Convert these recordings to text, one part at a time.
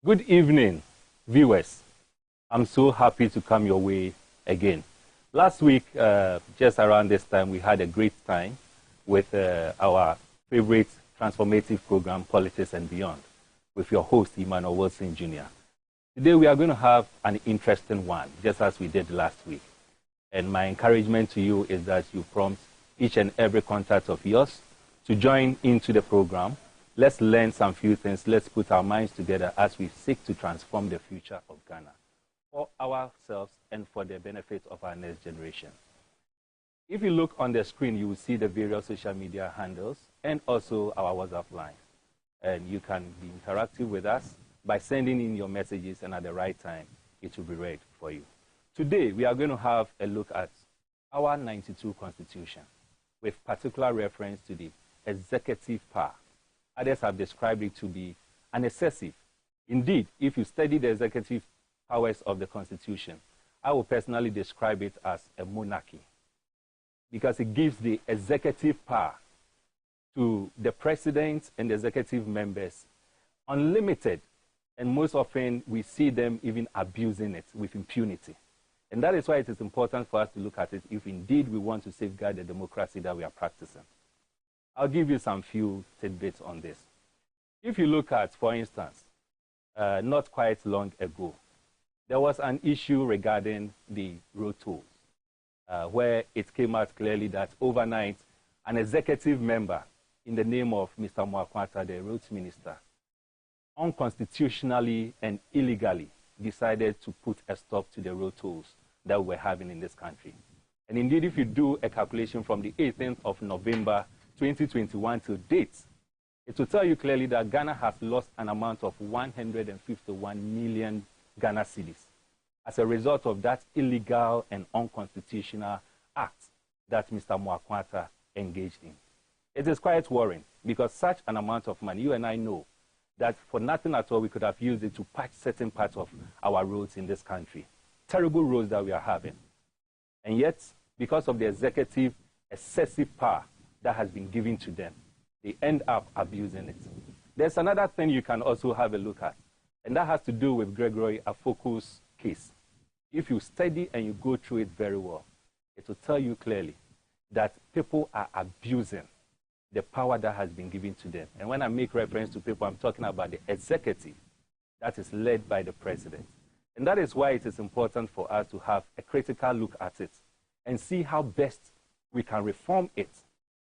Good evening, viewers. I'm so happy to come your way again. Last week, just around this time, we had a great time with our favorite transformative program, Politics and Beyond, with your host, Emmanuel Jr. Today, we are going to have an interesting one, just as we did last week. And my encouragement to you is that you prompt each and every contact of yours to join into the program. Let's learn some few things. Let's put our minds together as we seek to transform the future of Ghana for ourselves and for the benefit of our next generation. If you look on the screen, you will see the various social media handles and also our WhatsApp line. And you can be interactive with us by sending in your messages, and at the right time, it will be read for you. Today, we are going to have a look at our 92 Constitution with particular reference to the executive power. Others have described it to be an excessive. Indeed, if you study the executive powers of the Constitution, I will personally describe it as a monarchy because it gives the executive power to the president and the executive members unlimited, and most often we see them even abusing it with impunity. And that is why it is important for us to look at it if indeed we want to safeguard the democracy that we are practicing. I'll give you some few tidbits on this. If you look at, for instance, not quite long ago, there was an issue regarding the road tolls, where it came out clearly that overnight, an executive member in the name of Mr. Mwakwata, the roads minister, unconstitutionally and illegally decided to put a stop to the road tolls that we're having in this country. And indeed, if you do a calculation from the 18th of November 2021 to date, it will tell you clearly that Ghana has lost an amount of 151 million Ghana cedis as a result of that illegal and unconstitutional act that Mr. Mwakwata engaged in. It is quite worrying because such an amount of money, you and I know that for nothing at all we could have used it to patch certain parts of our roads in this country. Terrible roads that we are having. And yet, because of the executive excessive power that has been given to them, they end up abusing it. There's another thing you can also have a look at, and that has to do with Gregory Afoku's case. If you study and you go through it very well, it will tell you clearly that people are abusing the power that has been given to them. And when I make reference to people, I'm talking about the executive that is led by the president. And that is why it is important for us to have a critical look at it and see how best we can reform it,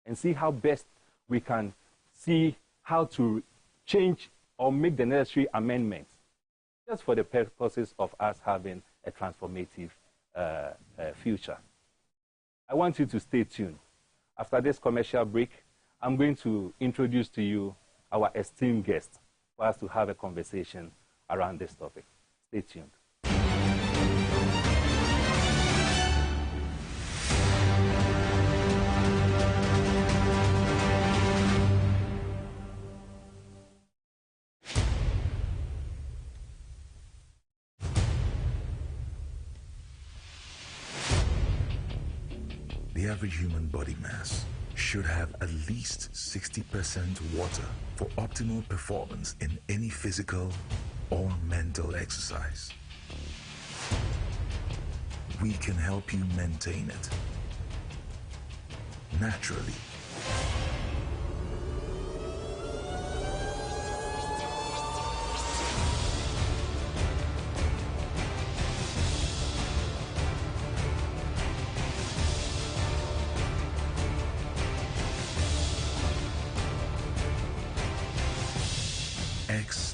and see how best we can see how to change or make the necessary amendments just for the purposes of us having a transformative future. I want you to stay tuned. After this commercial break, I'm going to introduce to you our esteemed guest for us to have a conversation around this topic. Stay tuned. The average human body mass should have at least 60% water for optimal performance in any physical or mental exercise. We can help you maintain it naturally.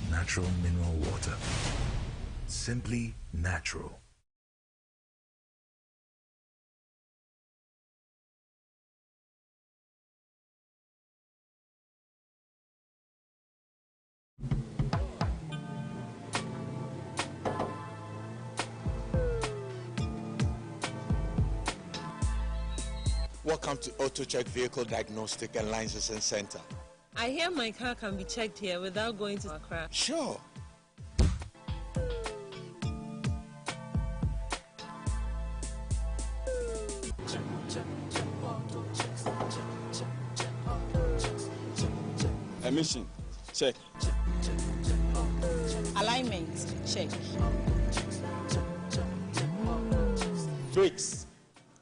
Natural mineral water. Simply natural. Welcome to AutoCheck Vehicle Diagnostic and Licensing Center. I hear my car can be checked here without going to Accra. Sure. Emission check. Alignment Alignment, check. Brakes,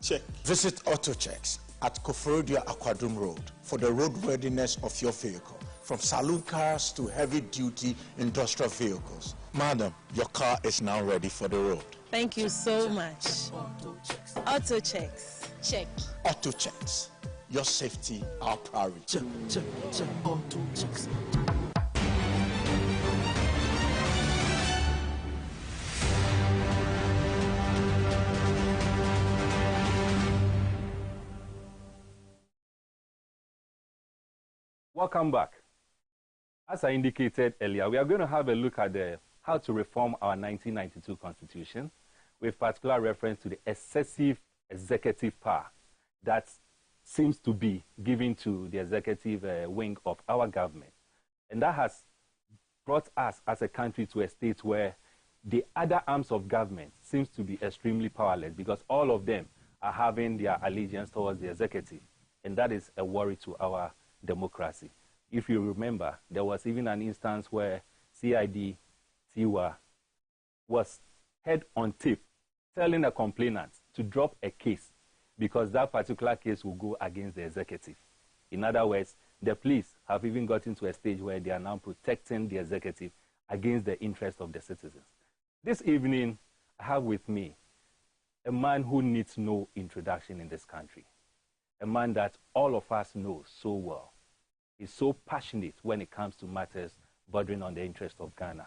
check. Visit AutoChecks at Koforidua Aquadum Road for the roadworthiness of your vehicle, from saloon cars to heavy-duty industrial vehicles. Madam, your car is now ready for the road. Thank you so much. Auto checks, check. AutoChecks, your safety, our priority. AutoChecks. Welcome back. As I indicated earlier, we are going to have a look at how to reform our 1992 Constitution, with particular reference to the excessive executive power that seems to be given to the executive wing of our government. And that has brought us as a country to a state where the other arms of government seems to be extremely powerless, because all of them are having their allegiance towards the executive. And that is a worry to our democracy. If you remember, there was even an instance where CID Tiwa was heard on tape telling a complainant to drop a case because that particular case will go against the executive. In other words, the police have even gotten to a stage where they are now protecting the executive against the interest of the citizens. This evening, I have with me a man who needs no introduction in this country, a man that all of us know so well. He's so passionate when it comes to matters bordering on the interest of Ghana.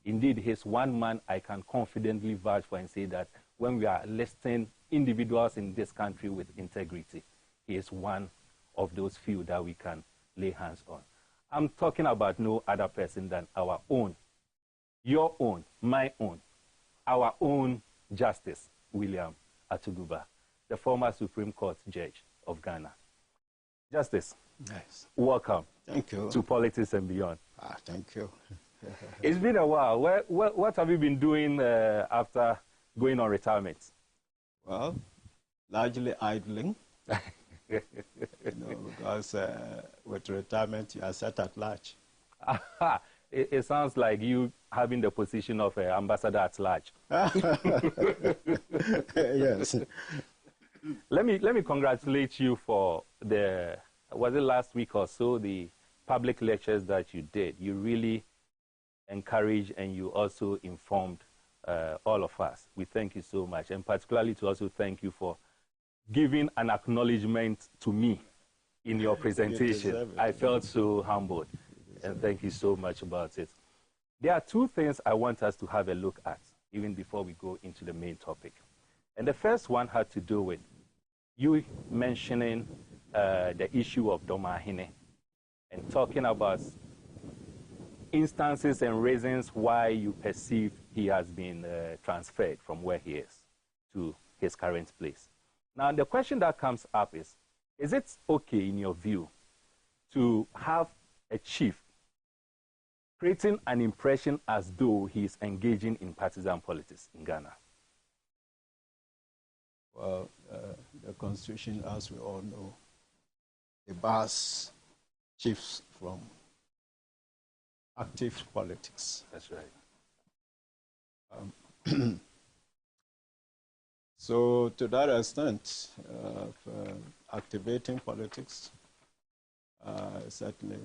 Indeed, he's one man I can confidently vouch for and say that when we are listing individuals in this country with integrity, he is one of those few that we can lay hands on. I'm talking about no other person than our own, your own, my own, our own Justice William Atuguba, the former Supreme Court Judge of Ghana. Justice, nice. Welcome. Thank you. To Politics and Beyond. Thank you. It's been a while. What have you been doing after going on retirement? Well, largely idling. Because with retirement, you are set at large. It sounds like you having the position of ambassador at large. Yes. Let me congratulate you for was it last week or so, the public lectures that you did. You really encouraged and you also informed all of us. We thank you so much, and particularly to also thank you for giving an acknowledgement to me in your presentation. I felt so humbled, and thank you so much about it. There are two things I want us to have a look at, even before we go into the main topic. And the first one had to do with you mentioning the issue of Domahine and talking about instances and reasons why you perceive he has been transferred from where he is to his current place. Now, the question that comes up is it okay in your view to have a chief creating an impression as though he is engaging in partisan politics in Ghana? Well, the Constitution, as we all know, bars chiefs from active politics. That's right. So to that extent, activating politics is certainly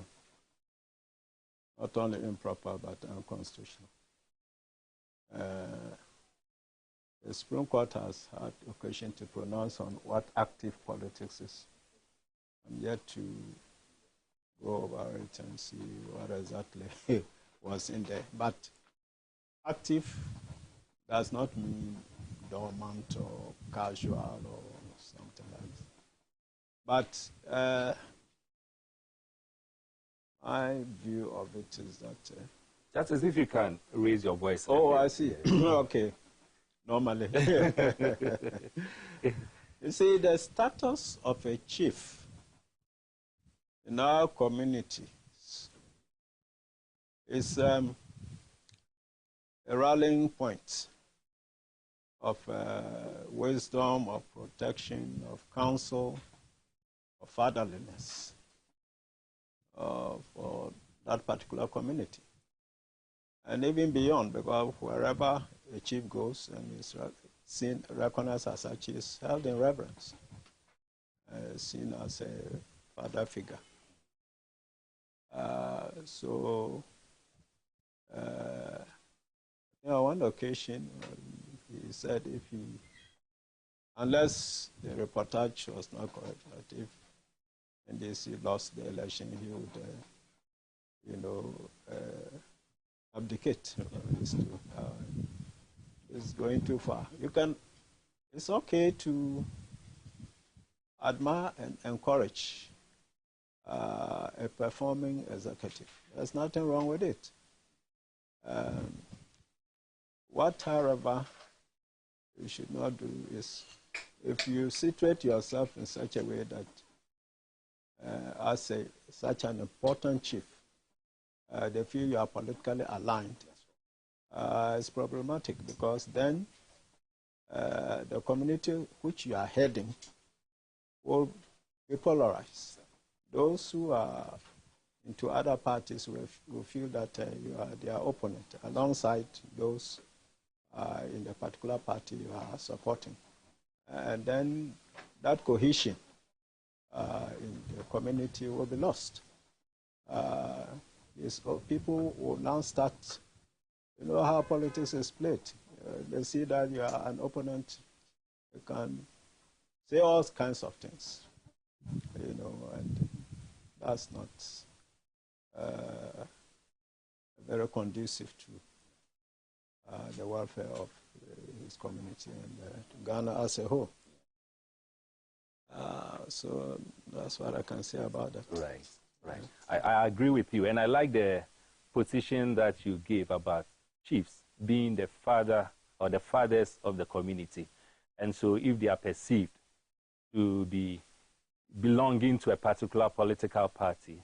not only improper but unconstitutional. The Supreme Court has had occasion to pronounce on what active politics is. I'm yet to go over it and see what exactly was in there. But active does not mean dormant or casual or something like that. But my view of it is that... That's as if you can raise your voice. Oh, I see. Okay. Normally. You see, the status of a chief in our community is a rallying point of wisdom, of protection, of counsel, of fatherliness for that particular community. and even beyond, because wherever a chief goes and is seen, recognized as such, is held in reverence, seen as a father figure. On one occasion, he said unless the reportage was not correct, that if NDC lost the election, he would, abdicate. It's going too far. It's okay to admire and encourage a performing executive. There's nothing wrong with it. What, however, you should not do is, if you situate yourself in such a way that, as such an important chief, they feel you are politically aligned, it's problematic, because then the community which you are heading will be polarized. Those who are into other parties will feel that you are their opponent, alongside those in the particular party you are supporting. And then that cohesion in the community will be lost. People will now start, you know how politics is played. They see that you are an opponent, you can say all kinds of things, and that's not very conducive to the welfare of his community and Ghana as a whole. So that's what I can say about that. Right, right. I agree with you, and I like the position that you gave about chiefs being the father or the fathers of the community. And so if they are perceived to be belonging to a particular political party,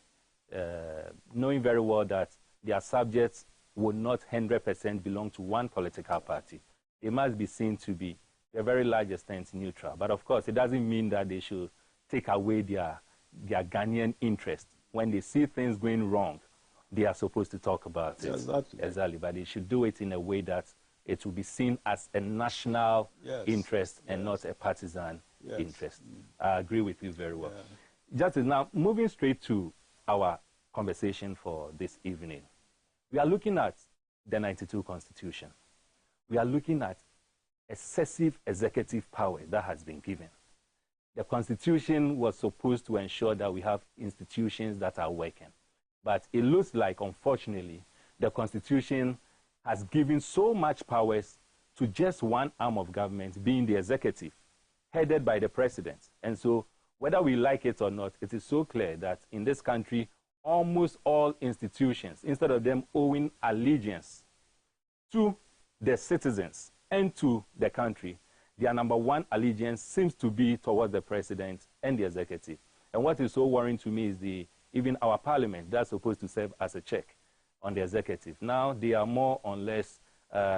knowing very well that their subjects would not 100% belong to one political party, they must be seen to be, to a very large extent, neutral. But of course, it doesn't mean that they should take away their Ghanaian interest. When they see things going wrong, they are supposed to talk about it. Exactly. But they should do it in a way that it will be seen as a national interest and not a partisan interest. I agree with you very well. Justice, now moving straight to our conversation for this evening. We are looking at the 92 Constitution. We are looking at excessive executive power that has been given. The Constitution was supposed to ensure that we have institutions that are working. But it looks like, unfortunately, the Constitution has given so much powers to just one arm of government, being the executive, headed by the president. And so, whether we like it or not, it is so clear that in this country, almost all institutions, instead of them owing allegiance to the citizens and to the country, their number one allegiance seems to be towards the president and the executive. And what is so worrying to me is even our parliament, that's supposed to serve as a check on the executive. Now they are more or less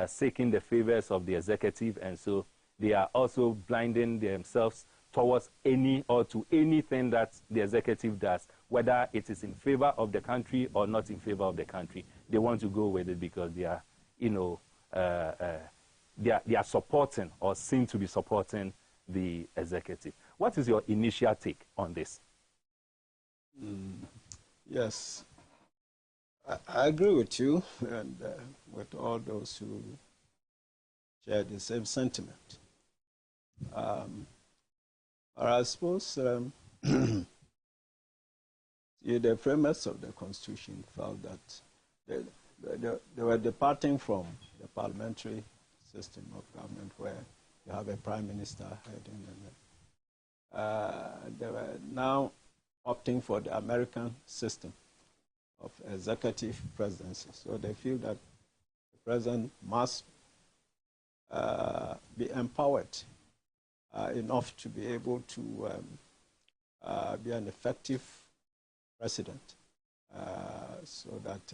seeking the favors of the executive, and so they are also blinding themselves towards anything that the executive does, whether it is in favor of the country or not in favor of the country. They want to go with it because they are, they are supporting or seem to be supporting the executive. What is your initial take on this? Yes, I agree with you and with all those who share the same sentiment. I suppose the framers of the Constitution felt that they were departing from the parliamentary system of government where you have a prime minister heading, and they were now opting for the American system of executive presidency. So they feel that the president must be empowered enough to be able to be an effective president, so that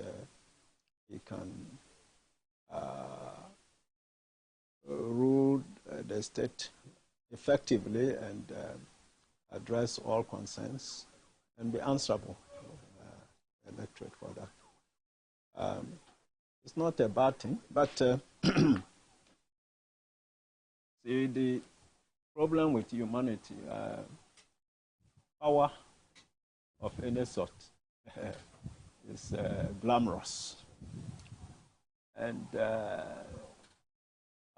he can rule the state effectively and address all concerns and be answerable to the electorate for that. It's not a bad thing, but see, the problem with humanity, power of any sort is glamorous. And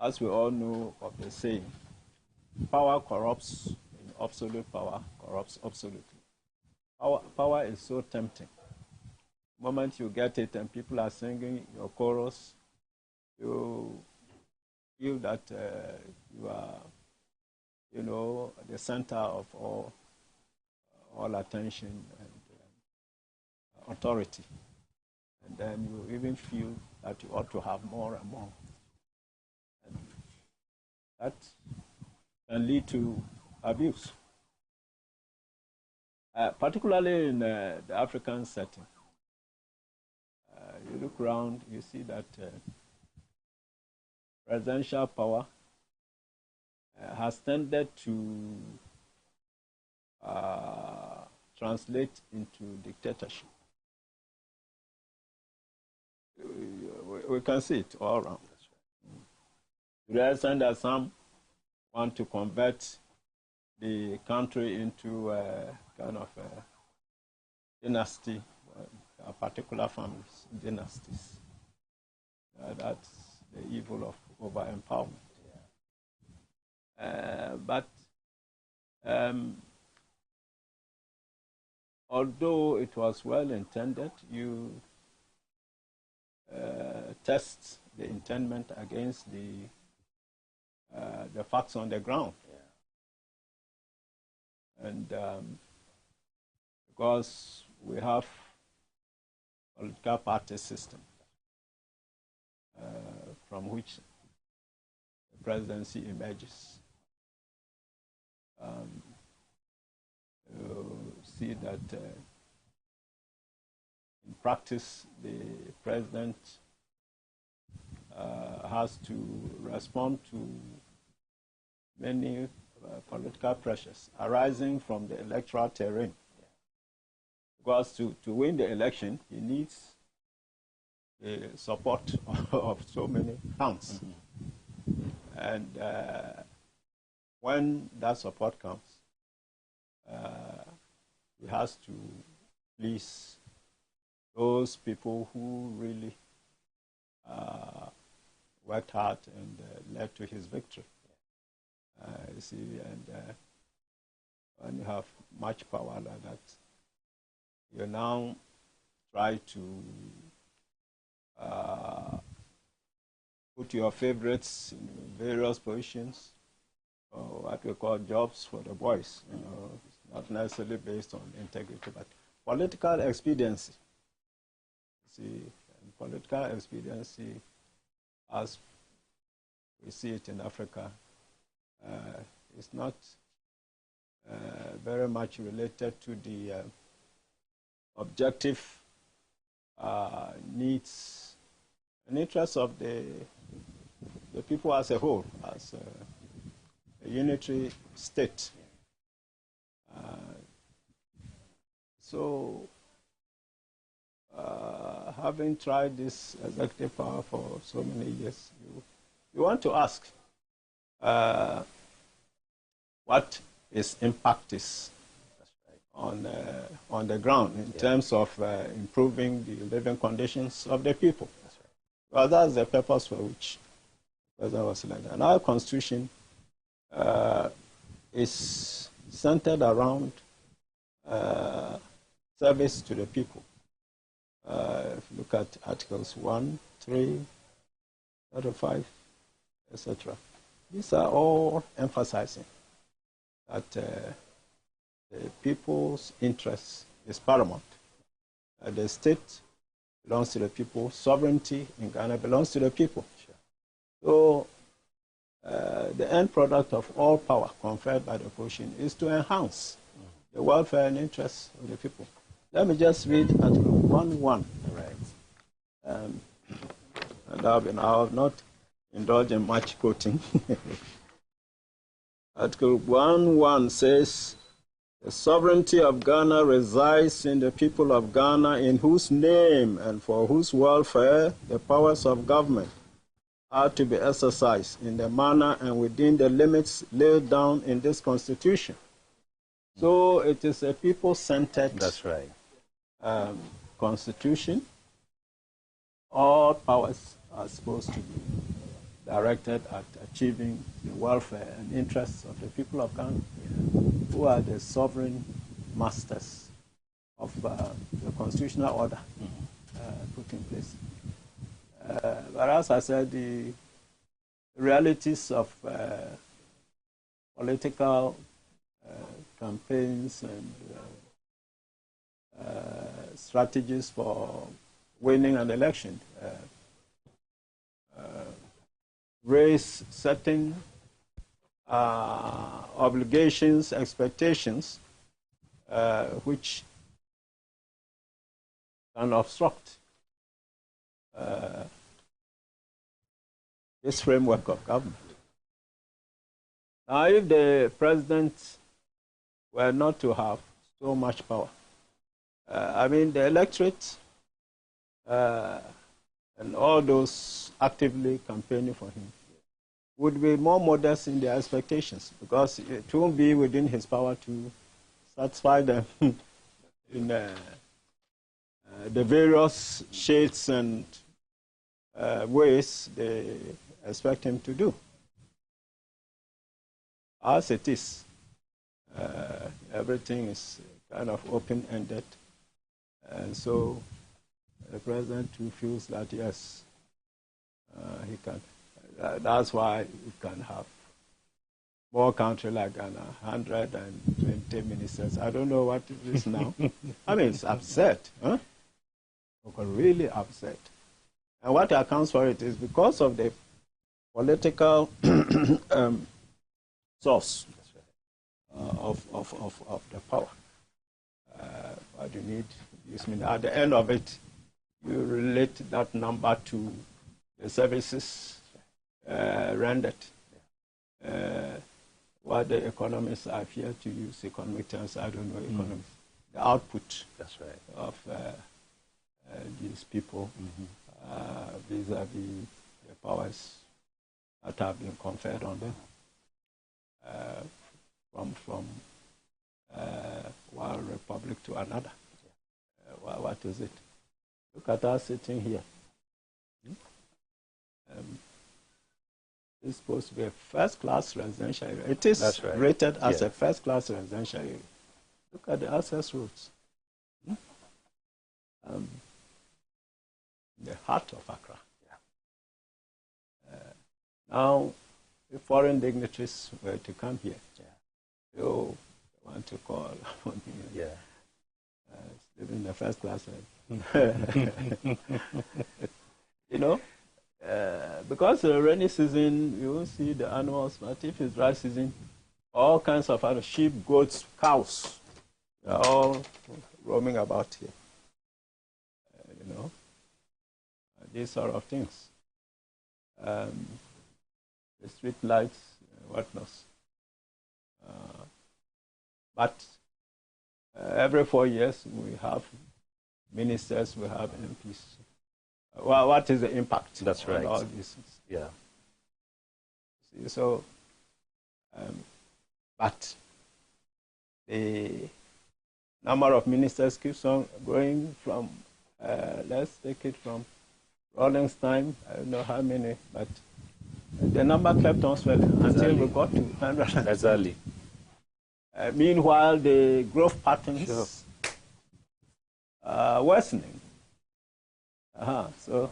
as we all know of the saying, power corrupts, and absolute power corrupts absolutely. Power is so tempting. The moment you get it and people are singing your chorus, you feel that you are, you know, the center of all attention and authority. And then you even feel that you ought to have more and more. And that can lead to abuse, particularly in the African setting. You look around, you see that presidential power has tended to translate into dictatorship. We can see it all around. To the extent that some want to convert the country into a kind of a dynasty, particular families, dynasties. That's the evil of over-empowerment. But although it was well intended, you test the intendment against the facts on the ground. And because we have political party system from which the presidency emerges. You see that in practice, the president has to respond to many political pressures arising from the electoral terrain. Because to win the election, he needs the support of so many counts. And when that support comes, he has to please those people who really worked hard and led to his victory. You see, and when you have much power like that, you now try to put your favorites in various positions, or what we call jobs for the boys. You know, it's not necessarily based on integrity, but political expediency. See, and political expediency, as we see it in Africa, is not very much related to the objective needs and interests of the people as a whole, as a unitary state. So, having tried this executive power for so many years, you want to ask what its impact is on the ground in terms of improving the living conditions of the people. Well, that's the purpose for which the President was elected. And our Constitution is centered around service to the people. If you look at Articles 1, 3, 35, etc. These are all emphasizing that the people's interest is paramount. The state belongs to the people. Sovereignty in Ghana belongs to the people. So the end product of all power conferred by the opposition is to enhance the welfare and interests of the people. Let me just read Article 1.1. And I'll not indulge in much quoting. Article 1.1 says, The sovereignty of Ghana resides in the people of Ghana, in whose name and for whose welfare the powers of government are to be exercised in the manner and within the limits laid down in this Constitution. So it is a people-centered Constitution. All powers are supposed to be directed at achieving the welfare and interests of the people of Ghana, who are the sovereign masters of the constitutional order put in place. But as I said, the realities of political campaigns and strategies for winning an election raise certain obligations, expectations, which can obstruct this framework of government. Now, if the president were not to have so much power, I mean, the electorate and all those actively campaigning for him would be more modest in their expectations, because it won't be within his power to satisfy them in the various shades and ways they expect him to do. As it is, everything is kind of open-ended, and so the president too feels that yes, he can. That's why we can have more country like Ghana, 120 ministers. I don't know what it is now. I mean, it's absurd. Huh? Really absurd. And what accounts for it is because of the political source of the power. What you need, at the end of it, you relate that number to the services rendered. What the economists are here to use economic terms, I don't know economics. The output of these people vis-a-vis the powers that have been conferred on them from one republic to another. What is it? Look at us sitting here. It's supposed to be a first-class residential area. It is rated as a first-class residential area. Look at the access roads. The heart of Accra. Now, if foreign dignitaries were to come here, they want to call on me. Living in the first class. You know? Because the rainy season, you won't see the animals, but if it's dry season, all kinds of animals, sheep, goats, cows, they're all roaming about here. You know, these sort of things. The street lights, whatnot. But every 4 years, we have ministers, we have MPs. Well, what is the impact? That's right. On all this? Yeah. See, so, but the number of ministers keeps on growing from, let's take it from Rawlings' time, I don't know how many, but the number kept on swelling until we got to 100. Exactly. Meanwhile, the growth patterns are worsening. So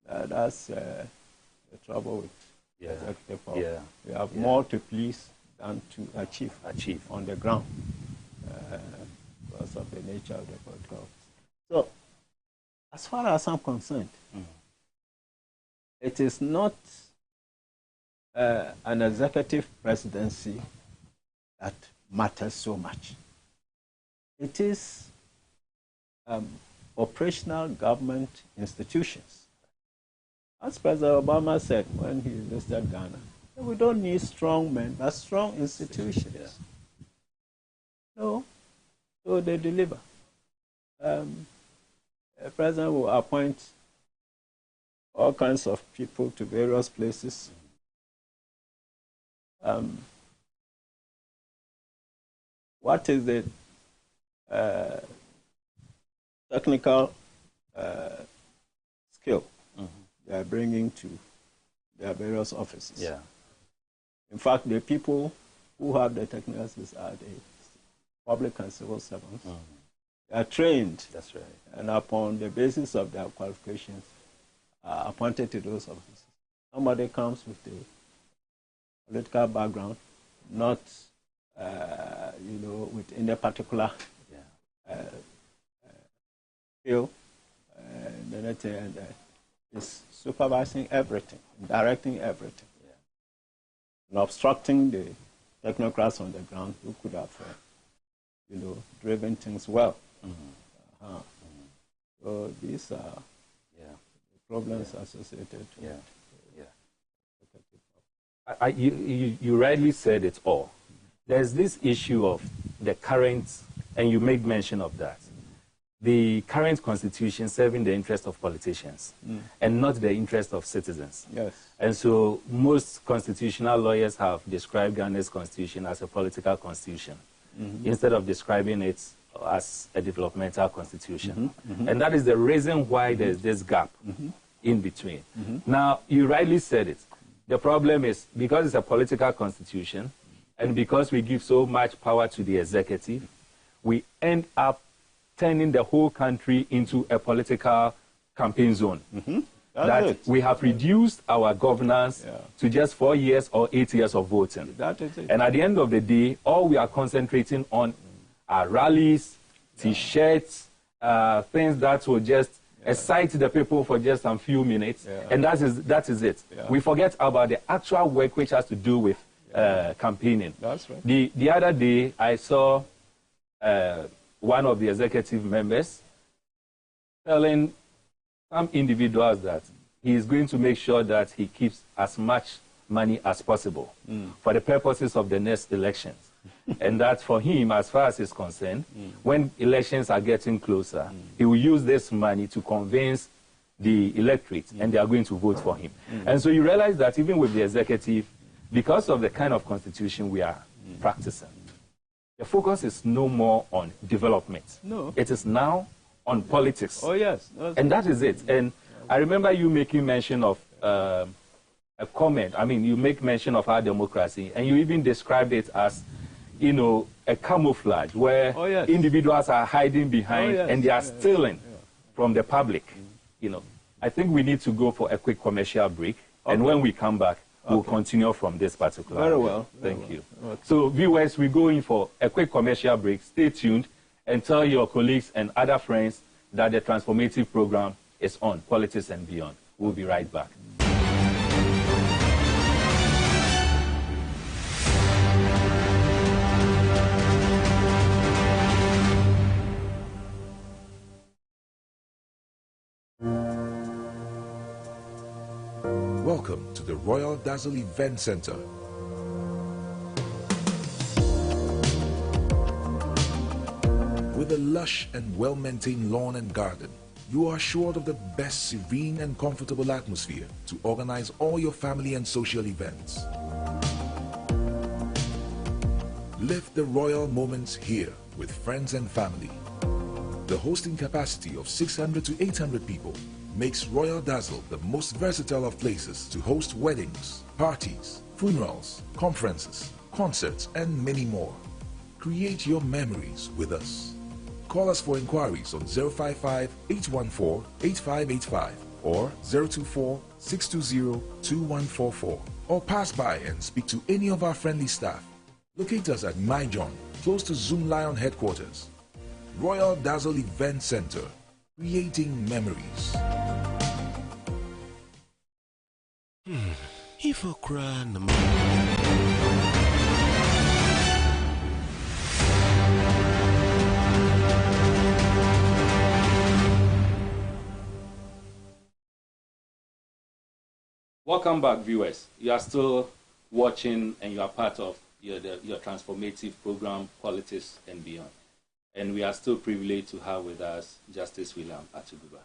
that's the trouble with executive power. We have more to please than to achieve on the ground because of the nature of the political. So, as far as I'm concerned, it is not an executive presidency that matters so much. It is operational government institutions. As President Obama said when he visited Ghana, we don't need strong men, but strong institutions. So they deliver. The president will appoint all kinds of people to various places. What is the technical skill they are bringing to their various offices? Yeah. In fact, the people who have the technical skills are the public and civil servants. They are trained. That's right. And upon the basis of their qualifications, are appointed to those offices. Somebody comes with a political background, not, with any particular field, and is supervising everything, directing everything, and obstructing the technocrats on the ground who could have, driven things well. So these are problems associated with you rightly said it all. There's this issue of the current, and you made mention of that, the current constitution serving the interest of politicians and not the interest of citizens. Yes. And so most constitutional lawyers have described Ghana's constitution as a political constitution instead of describing it as a developmental constitution. And that is the reason why there's this gap in between. Now, you rightly said it. The problem is, because it's a political constitution, and because we give so much power to the executive, we end up turning the whole country into a political campaign zone. That we have reduced our governance to just 4 years or 8 years of voting. That is it. And at the end of the day, all we are concentrating on are rallies, T-shirts, things that will just excite the people for just a few minutes, and that is it. We forget about the actual work which has to do with campaigning. That's right. The other day, I saw one of the executive members telling some individuals that he is going to make sure that he keeps as much money as possible for the purposes of the next elections. And that for him, as far as he's concerned, when elections are getting closer, he will use this money to convince the electorate, and they are going to vote for him. And so you realize that even with the executive, because of the kind of constitution we are practicing, the focus is no more on development. No. It is now on politics. Oh, yes. And that is it. And I remember you making mention of a comment. I mean, you make mention of our democracy, and you even described it as, a camouflage where individuals are hiding behind and they are stealing from the public. I think we need to go for a quick commercial break, and when we come back, we'll continue from this particular. Very well. Thank you. Okay. So, viewers, we're going for a quick commercial break. Stay tuned and tell your colleagues and other friends that the transformative program is on, Politics and Beyond. We'll be right back. Welcome to the Royal Dazzle Event Center. With a lush and well-maintained lawn and garden, you are assured of the best serene and comfortable atmosphere to organize all your family and social events. Live the royal moments here with friends and family. The hosting capacity of 600 to 800 people makes Royal Dazzle the most versatile of places to host weddings, parties, funerals, conferences, concerts, and many more. Create your memories with us. Call us for inquiries on 055-814-8585 or 024-620-2144, or pass by and speak to any of our friendly staff. Locate us at My John, close to Zoom Lion headquarters. Royal Dazzle Event Center, creating memories. If I cry, Welcome back, viewers. You are still watching, and you are part of your transformative program, Politics and Beyond. and we are still privileged to have with us Justice William Atuguba.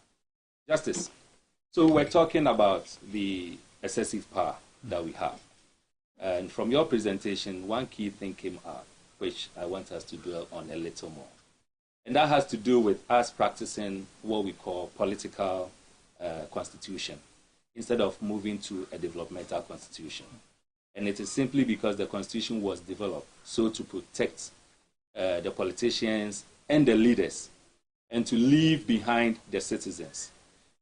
Justice, so we're talking about the excessive power that we have. And from your presentation, one key thing came up, which I want us to dwell on a little more. And that has to do with us practicing what we call political constitution, instead of moving to a developmental constitution. And it is simply because the constitution was developed so to protect the politicians and the leaders, and to leave behind the citizens.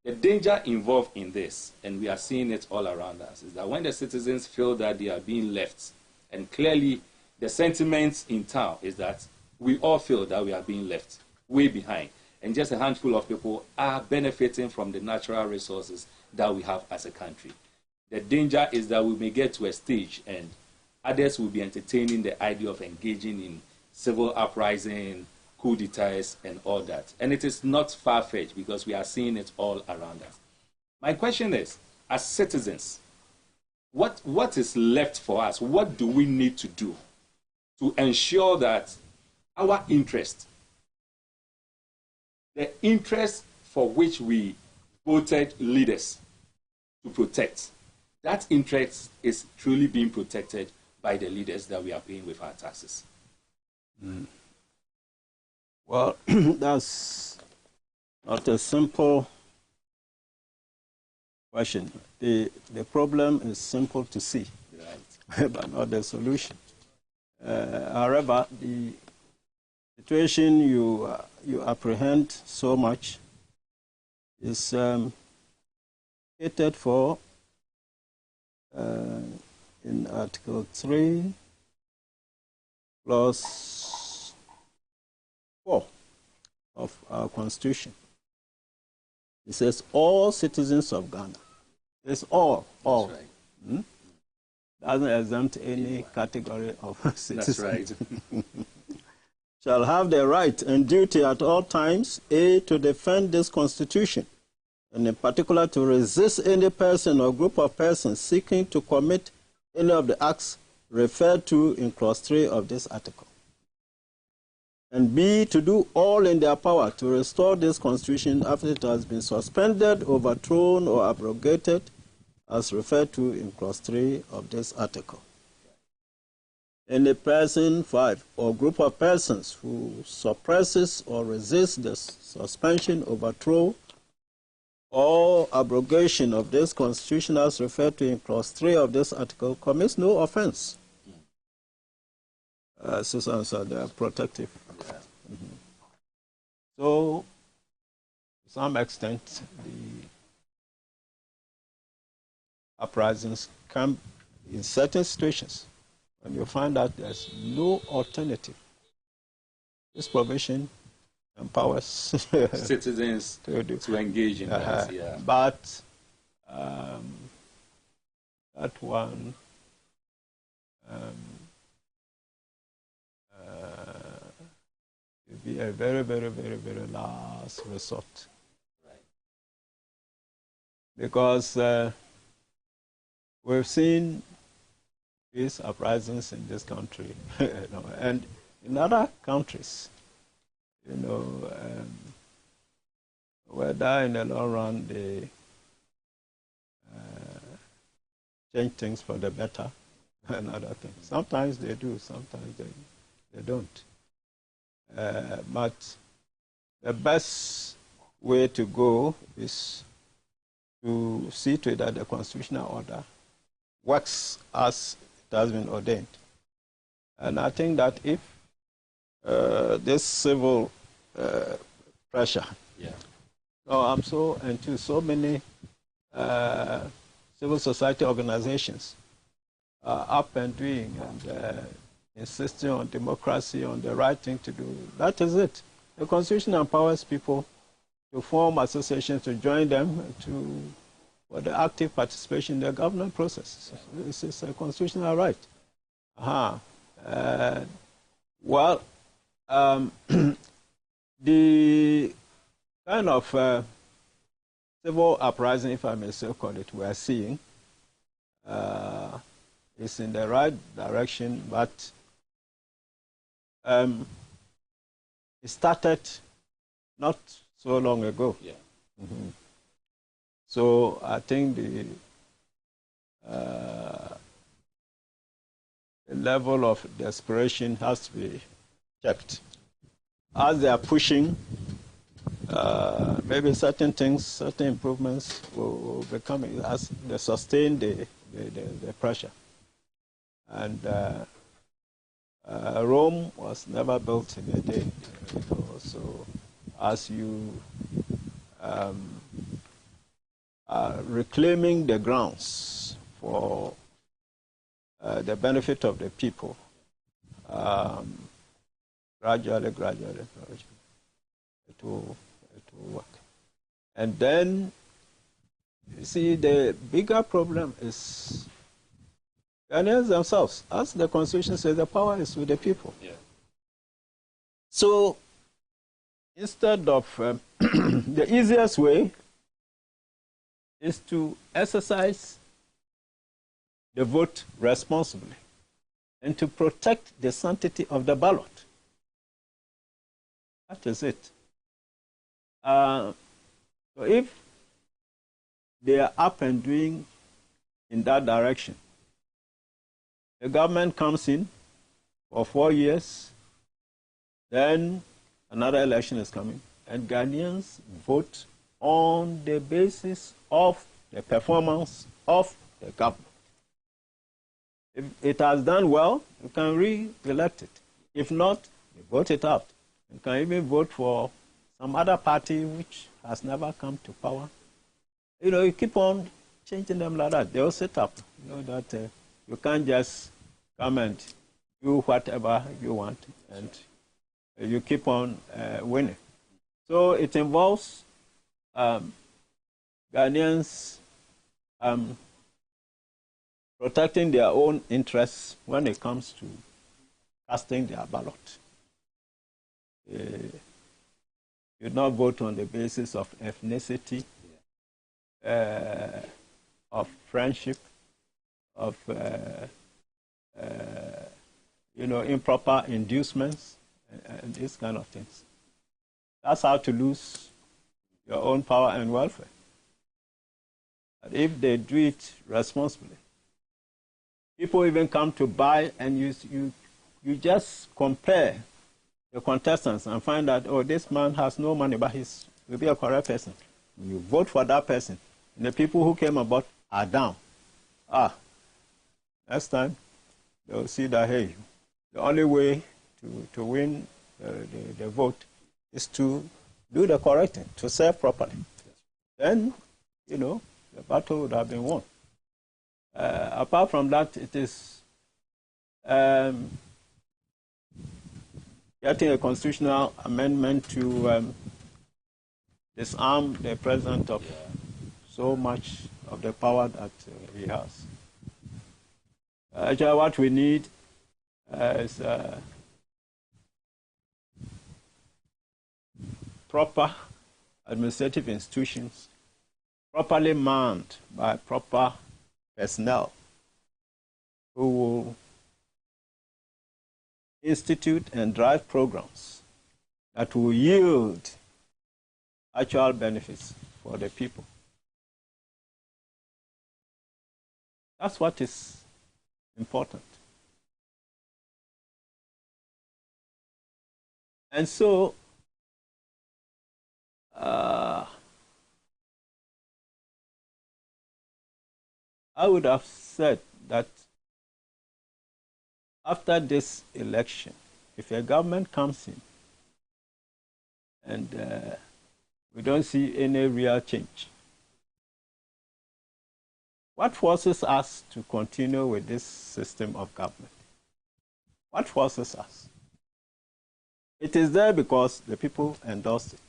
The danger involved in this, and we are seeing it all around us, is that when the citizens feel that they are being left, and clearly the sentiments in town is that we all feel that we are being left way behind, and just a handful of people are benefiting from the natural resources that we have as a country. The danger is that we may get to a stage and others will be entertaining the idea of engaging in civil uprising, coup d'etats, and all that. And it is not far-fetched because we are seeing it all around us. My question is, as citizens, what is left for us? What do we need to do to ensure that our interest, the interest for which we voted leaders to protect, that interest is truly being protected by the leaders that we are paying with our taxes? Well, that's not a simple question. The problem is simple to see, right, but not the solution. However, the situation you apprehend so much is stated for in Article 3, Clause 4 of our Constitution. It says all citizens of Ghana. It's all. That's right. Doesn't exempt any category of citizens. That's right. Shall have the right and duty at all times, A, to defend this Constitution, and in particular to resist any person or group of persons seeking to commit any of the acts referred to in Clause 3 of this article. And B, to do all in their power to restore this Constitution after it has been suspended, overthrown, or abrogated, as referred to in Clause 3 of this article. Any person, 5, or group of persons who suppresses or resists the suspension, overthrow, or abrogation of this Constitution as referred to in Clause 3 of this article commits no offense. Citizens are there protective. So, to some extent, the uprisings come in certain situations when you find out there's no alternative. This provision empowers citizens to engage in that. Yeah. But that one will be a very, very, very, very last resort. Right. Because we've seen these uprisings in this country, and in other countries, whether in the long run they change things for the better and other things. Sometimes they do, sometimes they don't. But the best way to go is to see to it that the constitutional order works as it has been ordained. And I think that if this civil pressure, I'm so into so many civil society organizations up and doing and insisting on democracy, on the right thing to do. That is it. The Constitution empowers people to form associations, to join them, for the active participation in the government process. This is a constitutional right. Well, the kind of civil uprising, if I may so call it, we are seeing is in the right direction, but it started not so long ago. Yeah. Mm-hmm. So I think the level of desperation has to be checked. As they are pushing, maybe certain things, certain improvements will be coming as they sustain the pressure. And Rome was never built in a day. So as you are reclaiming the grounds for the benefit of the people, gradually, it will work. And then, you see, the bigger problem is Ghanaians themselves. As the Constitution says, the power is with the people. Yeah. So, instead of the easiest way is to exercise the vote responsibly and to protect the sanctity of the ballot. That is it. So if they are up and doing in that direction, the government comes in for 4 years, then another election is coming, and Ghanaians vote on the basis of the performance of the government. If it has done well, you can re-elect it. If not, you vote it out. You can even vote for some other party which has never come to power. You know, you keep on changing them like that. They'll set up. You know that you can't just come and do whatever you want, and you keep on winning. So it involves Ghanaians protecting their own interests when it comes to casting their ballot. You not vote on the basis of ethnicity, of friendship, of improper inducements, and these kind of things. That's how to lose your own power and welfare. But if they do it responsibly, people even come to buy, and you just compare the contestants and find out, oh, this man has no money, but he will be a correct person. You vote for that person, and the people who came about are down. Next time, they'll see that, hey, the only way to win the vote is to do the correct thing, to serve properly. Then, the battle would have been won. Apart from that, it is getting a constitutional amendment to disarm the president of so much of the power that he has. Actually, what we need is proper administrative institutions, properly manned by proper personnel, who will institute and drive programs that will yield actual benefits for the people. That's what is important. And so, I would have said that after this election, if a government comes in and we don't see any real change, what forces us to continue with this system of government? What forces us? It is there because the people endorsed it.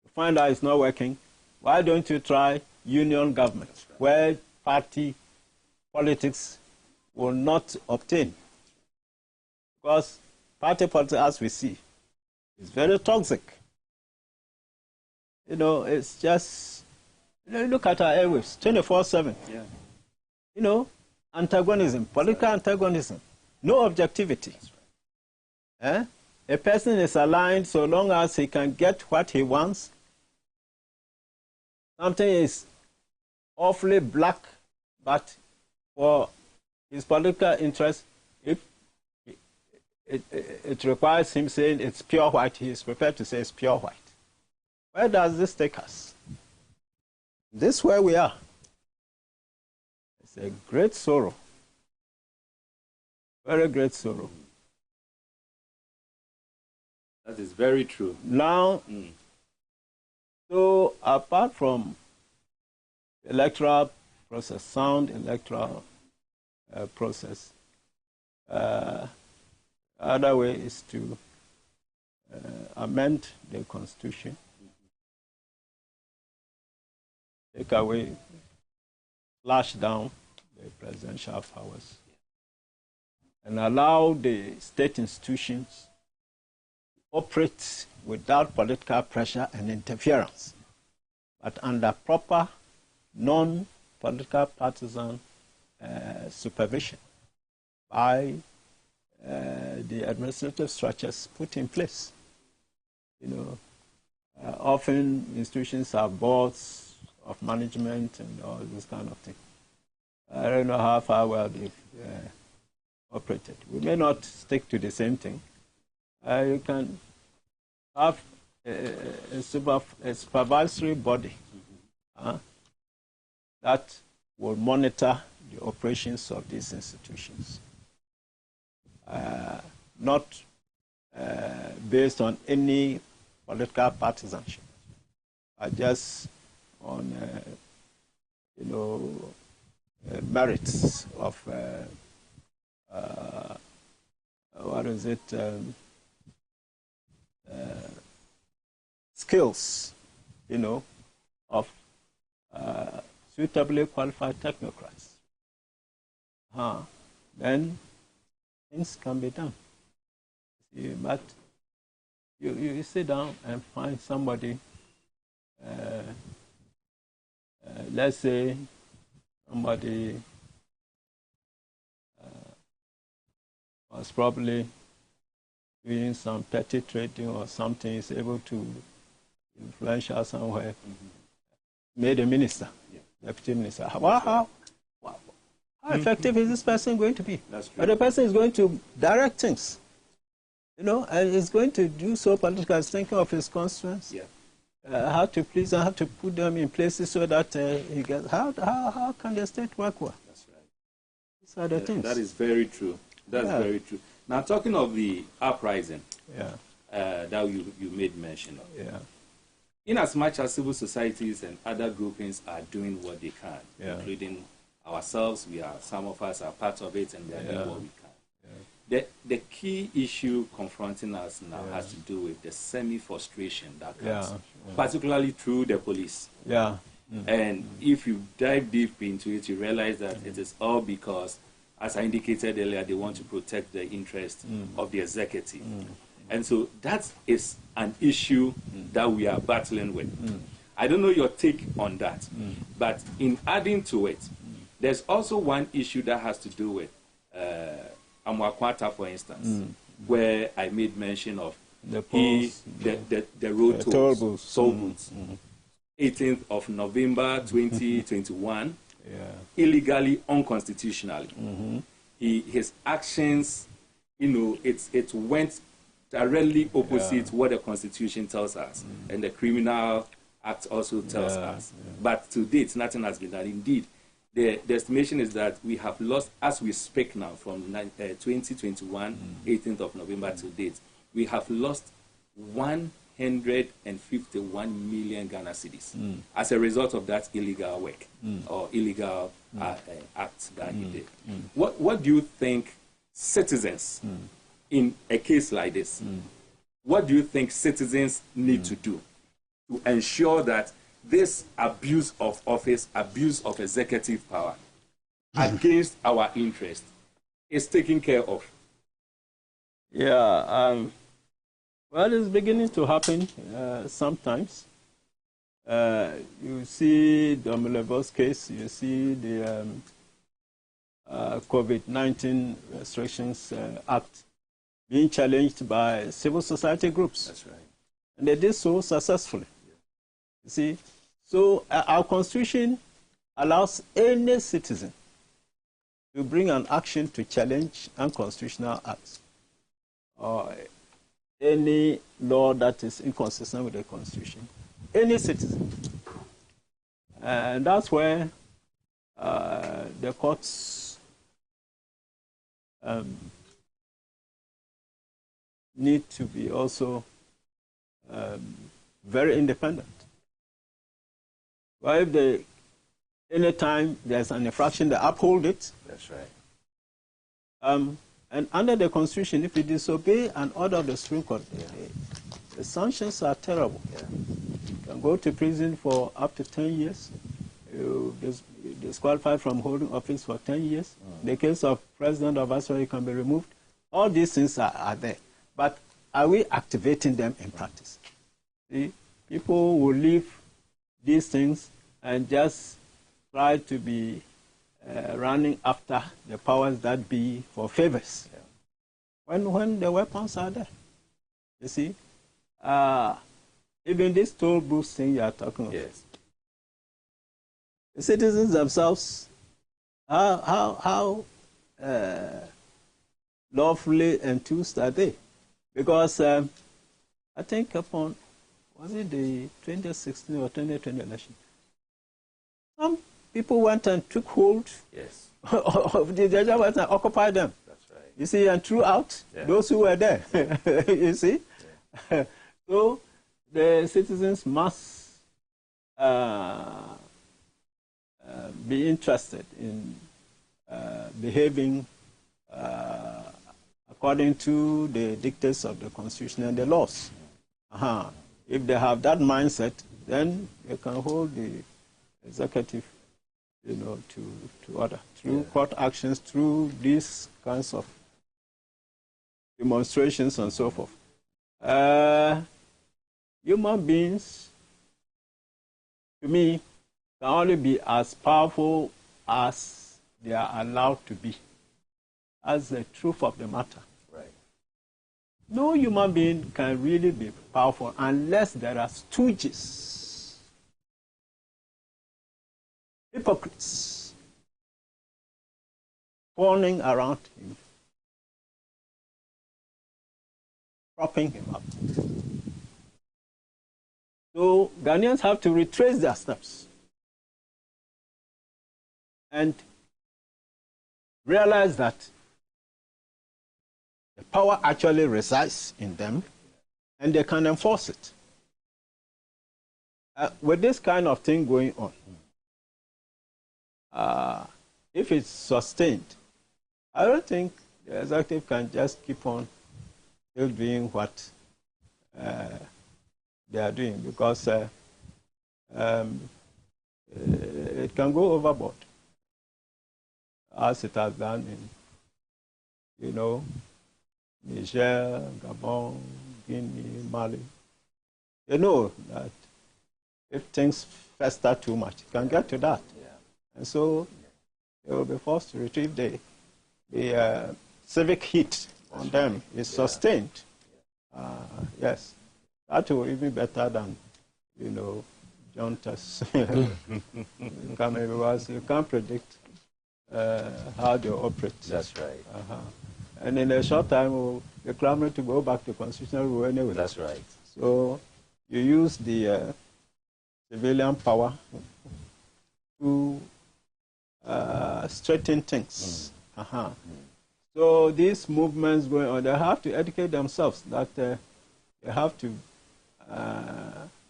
You find out it's not working. Why don't you try union government, where party politics will not obtain? Because party politics, as we see, is very toxic. It's just, look at our airwaves, 24/7. Yeah. Antagonism, political antagonism, no objectivity. a person is aligned so long as he can get what he wants. Something is awfully black, but for his political interest, if it requires him saying it's pure white, he is prepared to say it's pure white. Where does this take us? This is where we are. It's a great sorrow, very great sorrow. That is very true. Now, so apart from electoral process, sound electoral process, other way is to amend the Constitution, take away, slash down the presidential powers, and allow the state institutions to operate without political pressure and interference, but under proper non-political partisan supervision by the administrative structures put in place. You know, often institutions have boards of management and all this kind of thing. I don't know how far well they've operated. We may not stick to the same thing. You can have a supervisory body that will monitor the operations of these institutions, not based on any political partisanship, just on merits of what is it? Skills, of suitably qualified technocrats. Then things can be done. But you sit down and find somebody, let's say somebody was probably doing some petty trading or something, is able to influential somewhere, made a minister, deputy minister. How effective is this person going to be? That's true. But the person is going to direct things, and is going to do so politically, thinking of his constituents, how to please and how to put them in places so that he gets. How can the state work well? That's right. These are the things. That is very true. That's very true. Now, talking of the uprising that you made mention of, in as much as civil societies and other groupings are doing what they can, including ourselves, some of us are part of it, and we are doing what we can. The key issue confronting us now has to do with the semi-frustration that comes, particularly through the police. And if you dive deep into it, you realize that it is all because, as I indicated earlier, they want to protect the interest of the executive. And so that is an issue that we are battling with. I don't know your take on that, but in adding to it, there's also one issue that has to do with Amwakwata, for instance, where I made mention of the road toll booths. 18th of November 2021, illegally, unconstitutionally. His actions, it went directly opposite what the Constitution tells us, and the Criminal Act also tells us. But to date, nothing has been done. Indeed, the estimation is that we have lost, as we speak now, from 2021, 18th of November to date, we have lost 151 million Ghana cedis as a result of that illegal work or illegal act that he did. What do you think citizens, in a case like this, what do you think citizens need to do to ensure that this abuse of office, abuse of executive power against our interest is taken care of? Well, it's beginning to happen sometimes. You see the Omnibus case, you see the COVID-19 Restrictions Act being challenged by civil society groups. That's right. And they did so successfully. You see, so our Constitution allows any citizen to bring an action to challenge unconstitutional acts or any law that is inconsistent with the Constitution. Any citizen. And that's where the courts need to be also very independent. Well, if anytime there's an infraction, they uphold it. That's right. And under the Constitution, if you disobey an order of the Supreme Court, the sanctions are terrible. Yeah. You can go to prison for up to 10 years. You disqualified from holding office for 10 years. In the case of president or viceroy, you can be removed. All these things are there. But are we activating them in practice? See, people will leave these things and just try to be running after the powers that be for favors. Yeah. When the weapons are there, you see, even this toll booth thing you are talking about. Yes. The citizens themselves, how lawfully enthused are they? Because I think upon, was it the 2016 or 2020 election? Some people went and took hold Yes. of the judges and occupied them. That's right. You see, and threw out those who were there. You see? Yeah. So the citizens must be interested in behaving according to the dictates of the Constitution and the laws. If they have that mindset, then they can hold the executive, to order through court actions, through these kinds of demonstrations and so forth. Human beings, to me, can only be as powerful as they are allowed to be. That's the truth of the matter. Right. No human being can really be powerful unless there are stooges, hypocrites, fawning around him, propping him up. So Ghanaians have to retrace their steps and realize that the power actually resides in them and they can enforce it. With this kind of thing going on, if it's sustained, I don't think the executive can just keep on still doing what they are doing, because it can go overboard, as it has done in, Niger, Gabon, Guinea, Mali. You know that if things fester too much, it can get to that. Yeah. And so they will be forced to retrieve the civic heat on them is sustained. Yes. That will even be better than, juntas. Because you can't predict how they operate. That's right. And in a short time, they're clamoring to go back to constitutional rule anyway. That's right. So you use the civilian power to straighten things. So these movements going on, they have to educate themselves that they have to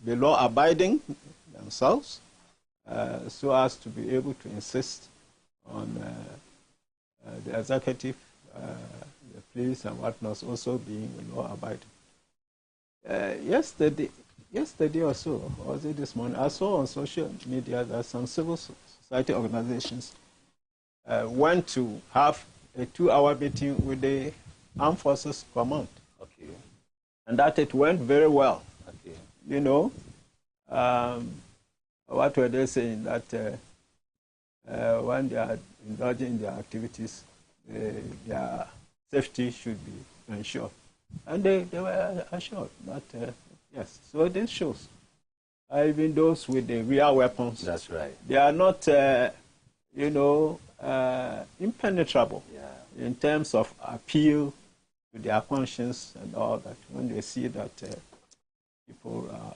be law-abiding themselves so as to be able to insist on the executive, the police and whatnot also being law-abiding. Yesterday or so, or was it this morning, I saw on social media that some civil society organizations went to have a 2-hour meeting with the Armed Forces Command. Okay. And that it went very well. Okay. What were they saying? That when they are indulging in their activities, their safety should be ensure. And they were assured. But yes, so this shows. Even those with the real weapons, That's right. they are not, impenetrable in terms of appeal to their conscience and all that. When they see that people are,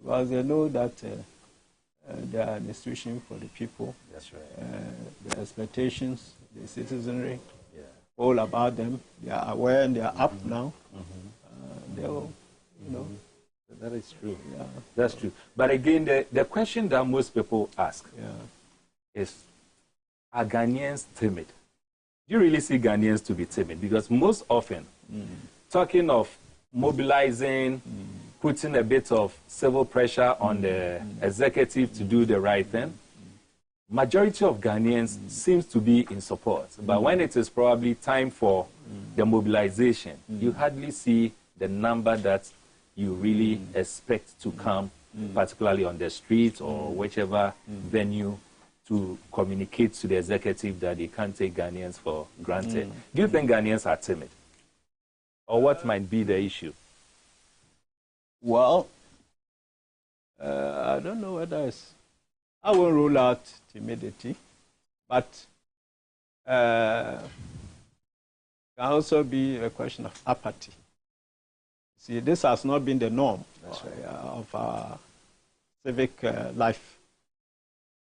well, they know that they are an institution for the people. That's right. The expectations, the citizenry, all about them. They are aware and they are up now. They'll, That is true. Yeah. That's true. But again, the question that most people ask is, are Ghanaians timid? Do you really see Ghanaians to be timid? Because most often, talking of mobilizing, putting a bit of civil pressure on the executive to do the right thing, majority of Ghanaians seems to be in support. But when it is probably time for the mobilization, you hardly see the number that you really expect to come, particularly on the street or whichever venue, to communicate to the executive that they can't take Ghanaians for granted. Do you think Ghanaians are timid? Or what might be the issue? Well, I don't know whether it's, I won't rule out timidity, but can also be a question of apathy. See, this has not been the norm of our civic life.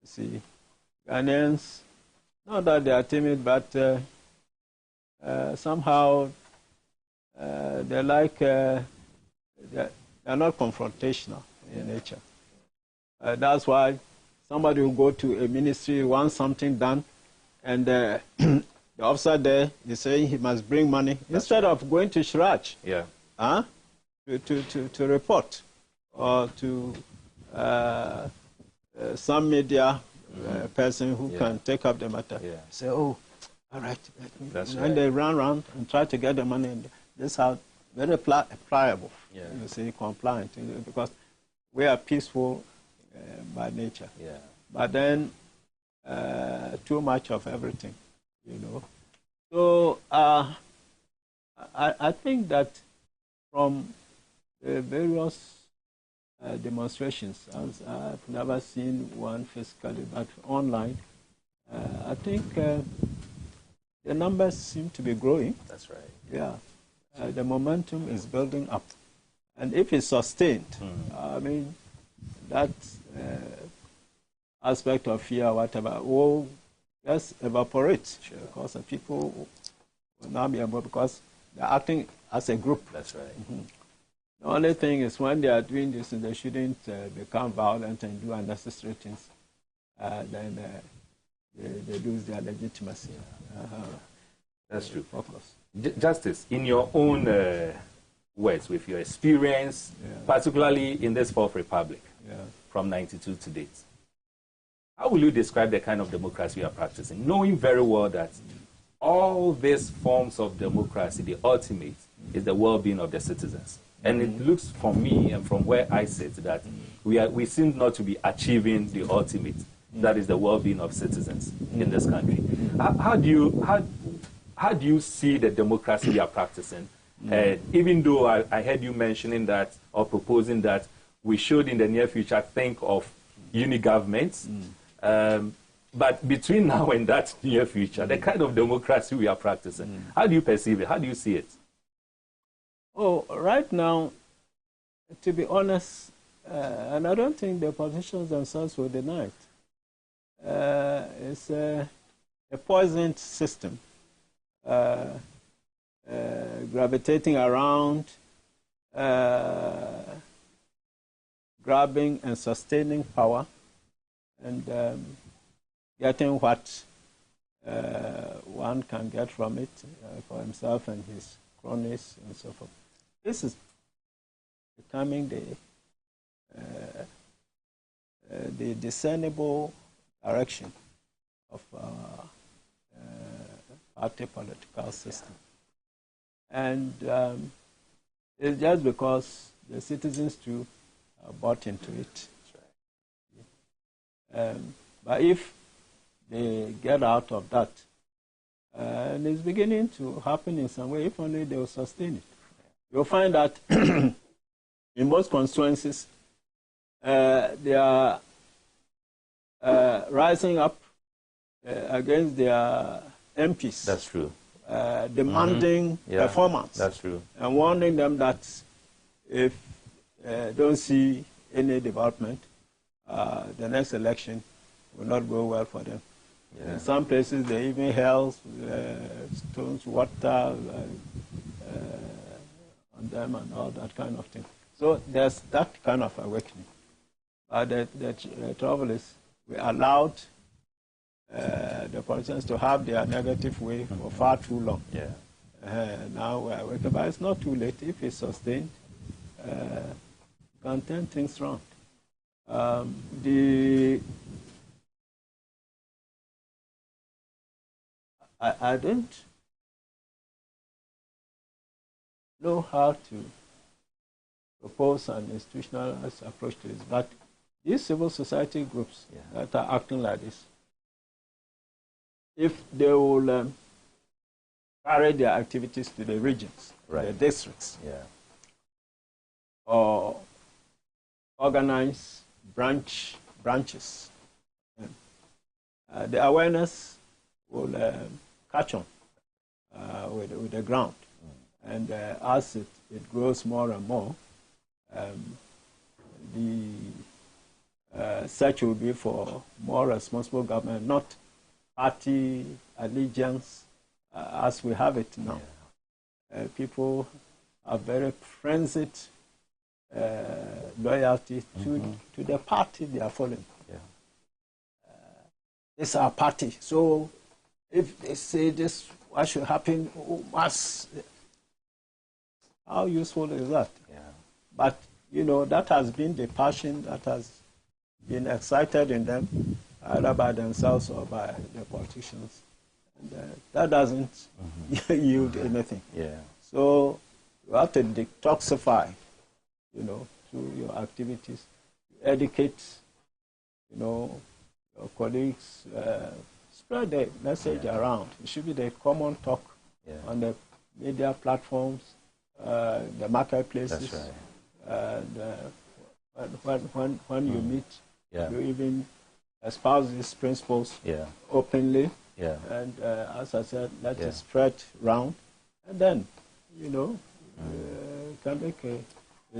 See, Ghanaians, not that they are timid, but somehow they're like, they're not confrontational in nature. That's why somebody will go to a ministry, wants something done, and the officer there is saying he must bring money. Instead of going to Shraj, to report, or to some media person who can take up the matter. Say, oh, all right. And they run around and try to get the money. And this is how very pliable, you see, compliant, because we are peaceful by nature. But then too much of everything, So I think that from the various demonstrations, I've never seen one physically, but online, I think the numbers seem to be growing. That's right. Yeah. The momentum is building up. And if it's sustained, I mean, that aspect of fear, whatever, will just evaporate. Because the people will now be able, because they're acting as a group. That's right. The only thing is when they are doing this, they shouldn't become violent and do unnecessary things. Then they lose their legitimacy. That's true. Focus. Justice, in your own words, with your experience, particularly in this Fourth Republic, from 92 to date, how will you describe the kind of democracy you are practicing, knowing very well that all these forms of democracy, the ultimate, is the well-being of the citizens? And it looks from me and from where I sit that we seem not to be achieving the ultimate, that is the well-being of citizens in this country. How do you see the democracy we are practicing? Even though I heard you mentioning that or proposing that we should in the near future think of uni-governments, but between now and that near future, the kind of democracy we are practicing, how do you perceive it? How do you see it? Oh, right now, to be honest, and I don't think the politicians themselves will deny it, it's a poisoned system gravitating around grabbing and sustaining power and getting what one can get from it for himself and his cronies and so forth. This is becoming the discernible direction of our party political system. And it's just because the citizens too are bought into it. But if they get out of that, And it's beginning to happen in some way, if only they will sustain it. You'll find that in most constituencies, they are rising up against their MPs. That's true. Demanding performance. That's true. And warning them that if they don't see any development, the next election will not go well for them. Yeah. In some places, they even held stones, water on them and all that kind of thing. So there's that kind of awakening. The trouble is we allowed the politicians to have their negative way for far too long. Yeah. Now we're awakening, but it's not too late. If it's sustained, can turn things around. I don't know how to propose an institutionalized approach to this, but these civil society groups that are acting like this, if they will carry their activities to the regions, the districts, or organize branches, the awareness will catch on with the ground. And as it grows more and more, the search will be for more responsible government, not party allegiance as we have it now. People are very frenzied loyalty to the party they are following. This is our party, so if they say this, what should happen? How useful is that? But, you know, that has been the passion that has been excited in them, either by themselves or by the politicians. And that doesn't yield anything. So you have to detoxify, you know, through your activities, educate, you know, your colleagues, spread the message around. It should be the common talk on the media platforms, the marketplaces. That's right. And when you meet, you even espouse these principles openly. And as I said, let it spread round, and then, you know, can make a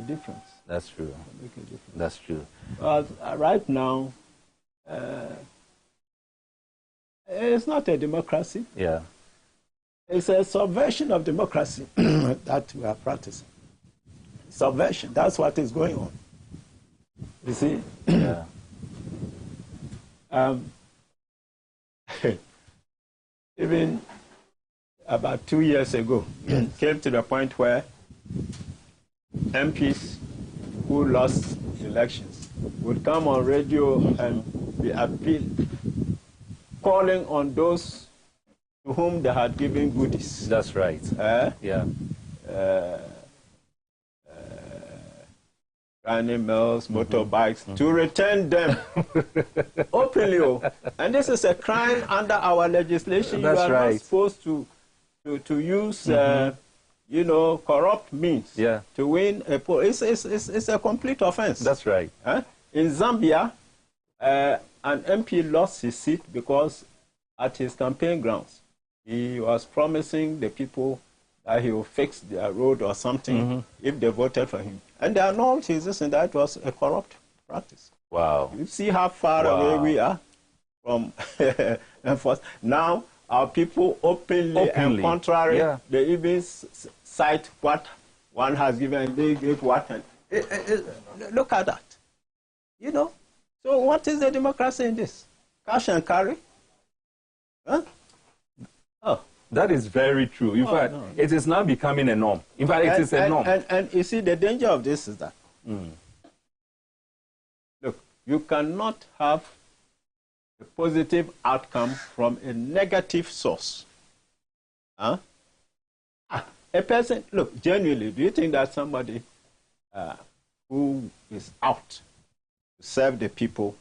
difference. That's true. Can make a difference. That's true. But right now, it's not a democracy. It's a subversion of democracy that we are practicing. Subversion, that's what is going on. You see? Even about 2 years ago, came to the point where MPs who lost elections would come on radio and be appealed, calling on those to whom they had given goodies. That's right. Animals, motorbikes, to return them openly. And this is a crime under our legislation. That's you are not supposed to use, you know, corrupt means to win a poll. It's a complete offense. That's right. In Zambia, an MP lost his seat because at his campaign grounds, he was promising the people that he will fix their road or something if they voted for him. And they annulled his decision that was a corrupt practice. Wow. You see how far away we are from enforcement. Now, our people openly and contrary, they even cite what one has given and they give what. Look at that. You know? So what is the democracy in this? Cash and carry? That is very true. In fact, it is now becoming a norm. In fact, it is a norm. And you see, the danger of this is that, look, you cannot have a positive outcome from a negative source. A person, look, genuinely, do you think that somebody who is out to serve the people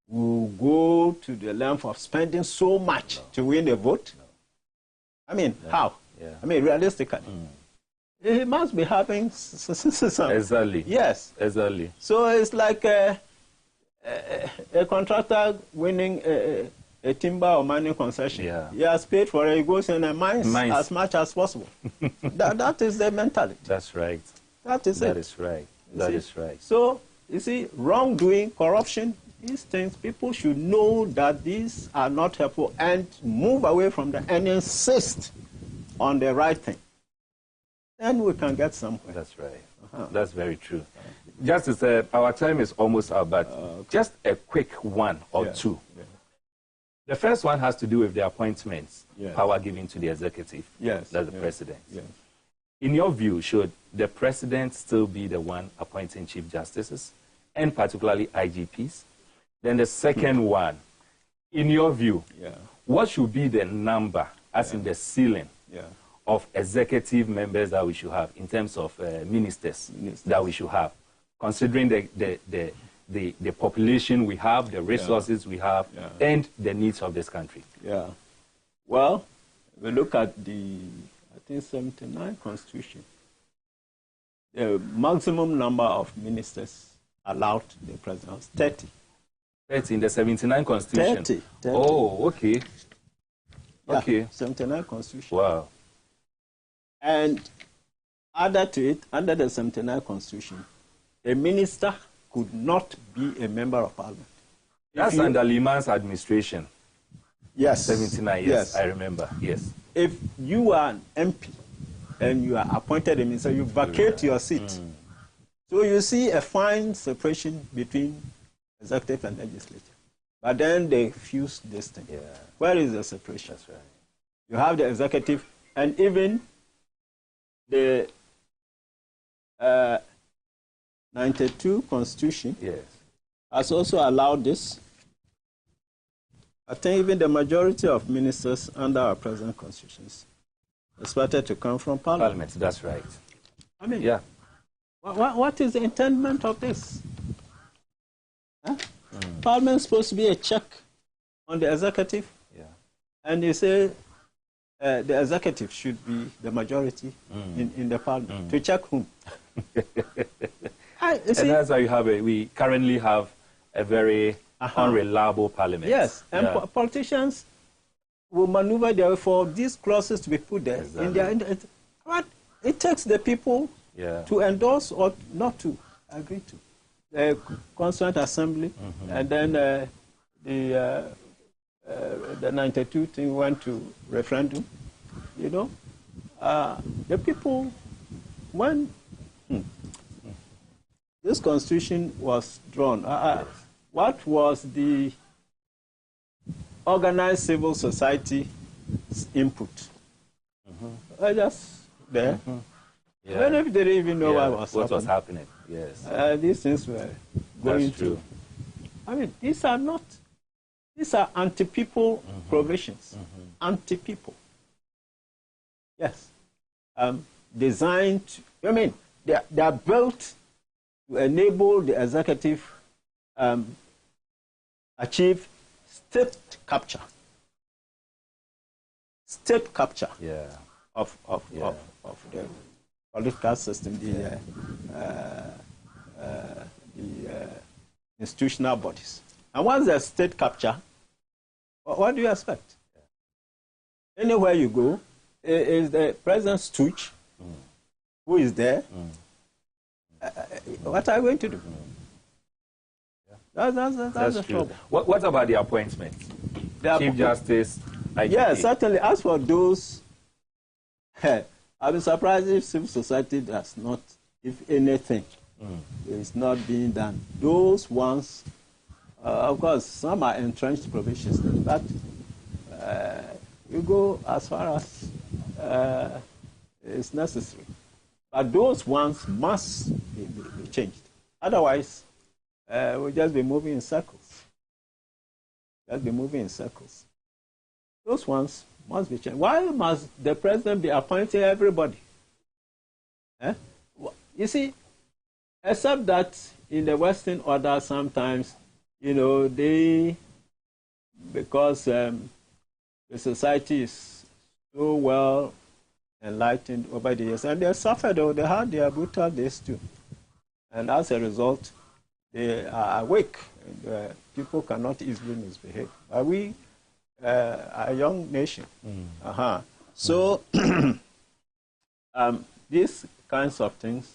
will go to the length of spending so much to win a vote? I mean, how? Yeah. I mean, realistically. He must be having some. Exactly. Yes. Exactly. So it's like a contractor winning a timber or mining concession. Yeah. He has paid for it. He goes in and mines as much as possible. that is the mentality. That's right. That is it. That is right. That is right. So, you see, wrongdoing, corruption, these things, people should know that these are not helpful and move away from them and insist on the right thing. Then we can get somewhere. That's right. That's very true. Justice, our time is almost up, but just a quick one or two. Yeah. The first one has to do with the appointments, power given to the executive. Yes. That's the president. Yes. In your view, should the president still be the one appointing chief justices, and particularly IGPs? Then the second one, in your view, what should be the number, as in the ceiling, of executive members that we should have in terms of ministers that we should have, considering the population we have, the resources we have, and the needs of this country? Yeah. Well, we look at the, I think, 79 Constitution. The maximum number of ministers allowed the president was 30. 30 in the 79 Constitution? 30. Oh, okay. Yeah, okay. 79 Constitution. Wow. And added to it, under the 79 Constitution, a minister could not be a member of parliament. That's under Liman's administration. Yes. 79, yes, I remember, yes. If you are an MP and you are appointed a minister, you vacate your seat. So you see a fine separation between executive and legislature. But then they fuse this thing. Yeah. Where is the separation? That's right. You have the executive, and even the 92 Constitution has also allowed this. I think even the majority of ministers under our present constitutions expected to come from parliament. That's right. I mean, what is the intendment of this? Huh? Parliament is supposed to be a check on the executive, and you say the executive should be the majority in the parliament. To check whom? And that's why we currently have a very unreliable parliament. Yes, and politicians will maneuver their way for these clauses to be put there. Exactly. But it takes the people to endorse or not to agree to. The Constituent Assembly, and then the 92 thing went to referendum. You know, the people, when this Constitution was drawn, what was the organized civil society input? Just there. Many people didn't even know what was happening. Yes. These things were going through. I mean, these are anti-people provisions. Anti-people. Yes. Designed to, I mean, they are built to enable the executive achieve state capture. State capture of the political system, the institutional bodies. And once there's state capture, what do you expect? Anywhere you go, is the president's stooge who is there. What are you going to do? That's the trouble. What about the appointments? Chief Justice, IGP? Yes, certainly. As for those, I'll be surprised if civil society does not, if anything, is not being done. Those ones, of course, some are entrenched provisions, but you go as far as is necessary. But those ones must be changed. Otherwise, we'll just be moving in circles. Just be moving in circles. Those ones must be changed. Why must the president be appointing everybody? You see, except that in the Western order, sometimes, you know, because the society is so well enlightened over the years. And they suffered, though. They had their brutal days too. And as a result, they are awake. And, people cannot easily misbehave. But we are a young nation. So these kinds of things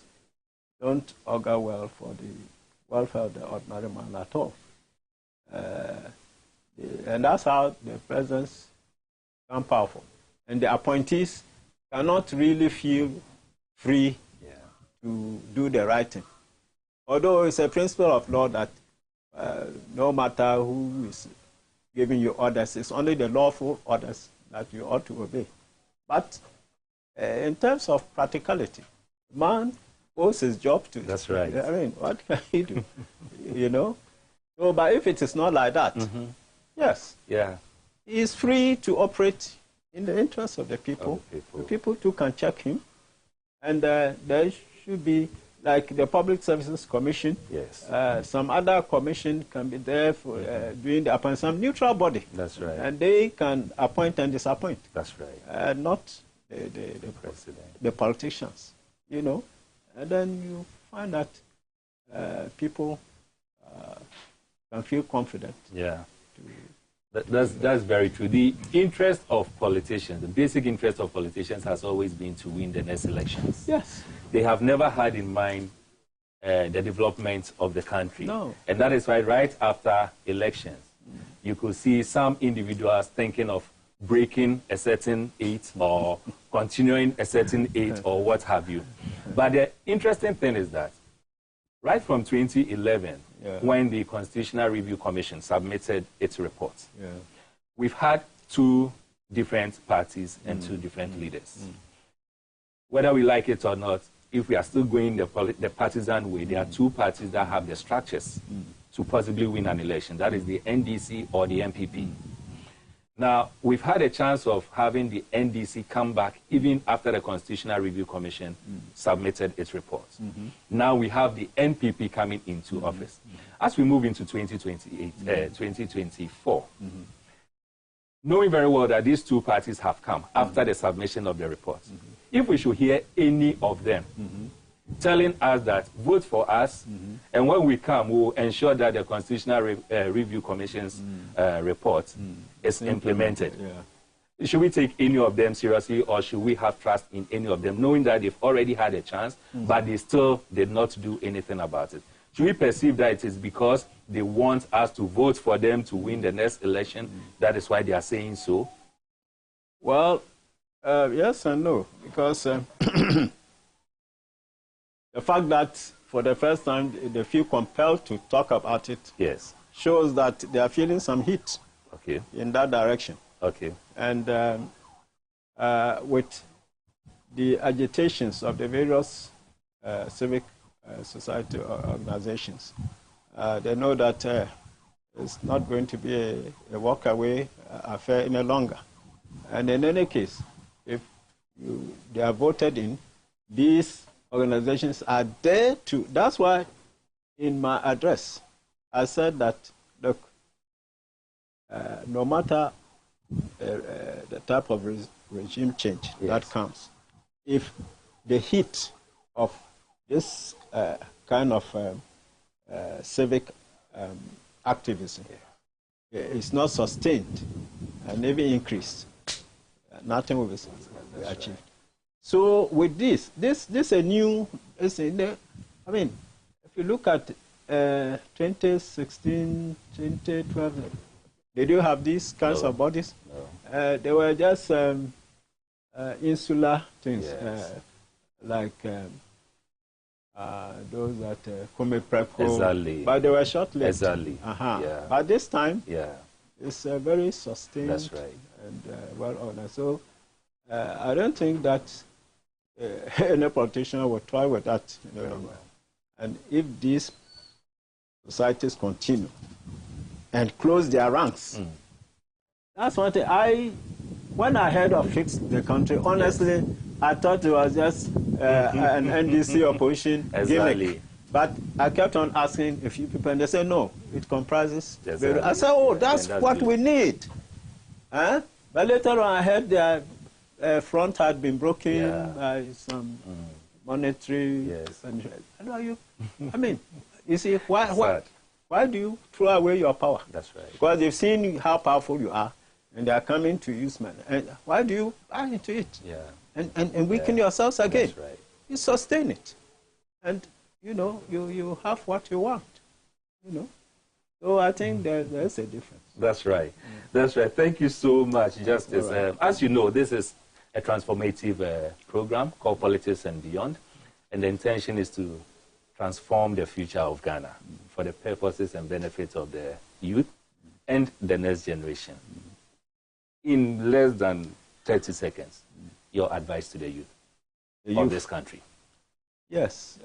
don't augur well for the welfare of the ordinary man at all. And that's how the presidents become powerful. And the appointees cannot really feel free to do the right thing. Although it's a principle of law that no matter who is giving you orders, it's only the lawful orders that you ought to obey. But in terms of practicality, man owes his job to. That's right. I mean, what can he do? You know? So, but if it is not like that, yes, he is free to operate in the interest of the people. The people too can check him. And there should be, like the Public Services Commission, some other commission can be there for doing the appointment, some neutral body. That's right. And they can appoint and disappoint. That's right. Not the president, the politicians, you know. And then you find that people can feel confident. Yeah. That's very true. The interest of politicians, the basic interest of politicians has always been to win the next elections. Yes. They have never had in mind the development of the country. No. And that is why right after elections, you could see some individuals thinking of breaking a certain age or continuing a certain age or what have you. But the interesting thing is that right from 2011, when the Constitutional Review Commission submitted its report, we've had two different parties and two different leaders. Whether we like it or not, if we are still going the partisan way, there are two parties that have the structures to possibly win an election. That is the NDC or the MPP. Now, we've had a chance of having the NDC come back even after the Constitutional Review Commission submitted its report. Now we have the NPP coming into office. As we move into 2024, knowing very well that these two parties have come after the submission of the report, if we should hear any of them telling us that vote for us, and when we come, we will ensure that the Constitutional Review Commission's report is implemented. Should we take any of them seriously, or should we have trust in any of them, knowing that they've already had a chance, but they still did not do anything about it? Should we perceive that it is because they want us to vote for them to win the next election? That is why they are saying so? Well, yes and no, because the fact that for the first time they feel compelled to talk about it shows that they are feeling some heat in that direction. And with the agitations of the various civic society organizations, they know that it's not going to be a walk-away affair any longer. And in any case, if they are voted in, these organizations are there to. That's why in my address, I said that, look, no matter the type of regime change that comes, if the heat of this kind of civic activism is not sustained and even increased, nothing will be achieved. So with this is a new, I mean, if you look at 2016, 2012, did you have these kinds of bodies? No. They were just insular things, like those that Kome Preco, but they were short-lived. But this time, it's very sustained and well-ordered. So I don't think that any politician will toy with that any longer. And if these societies continue and close their ranks, that's one thing. When I heard of Fix the Country, honestly, I thought it was just an NDC opposition gimmick. But I kept on asking a few people, and they said, no, it comprises. I said, oh, that's what we need. But later on, I heard they are front had been broken Yeah. by some monetary. Yes. And are you? I mean, you see, why do you throw away your power? That's right. Because they've seen how powerful you are, and they are coming to use money. And why do you buy into it? Yeah. And weaken yourselves again? That's right. You sustain it, and you know you have what you want. You know, so I think there's a difference. That's right. That's right. Thank you so much, Justice. Right. As you know, this is a transformative program called Politics and Beyond, and the intention is to transform the future of Ghana for the purposes and benefits of the youth and the next generation. In less than 30 seconds, your advice to the youth of this country. Yes.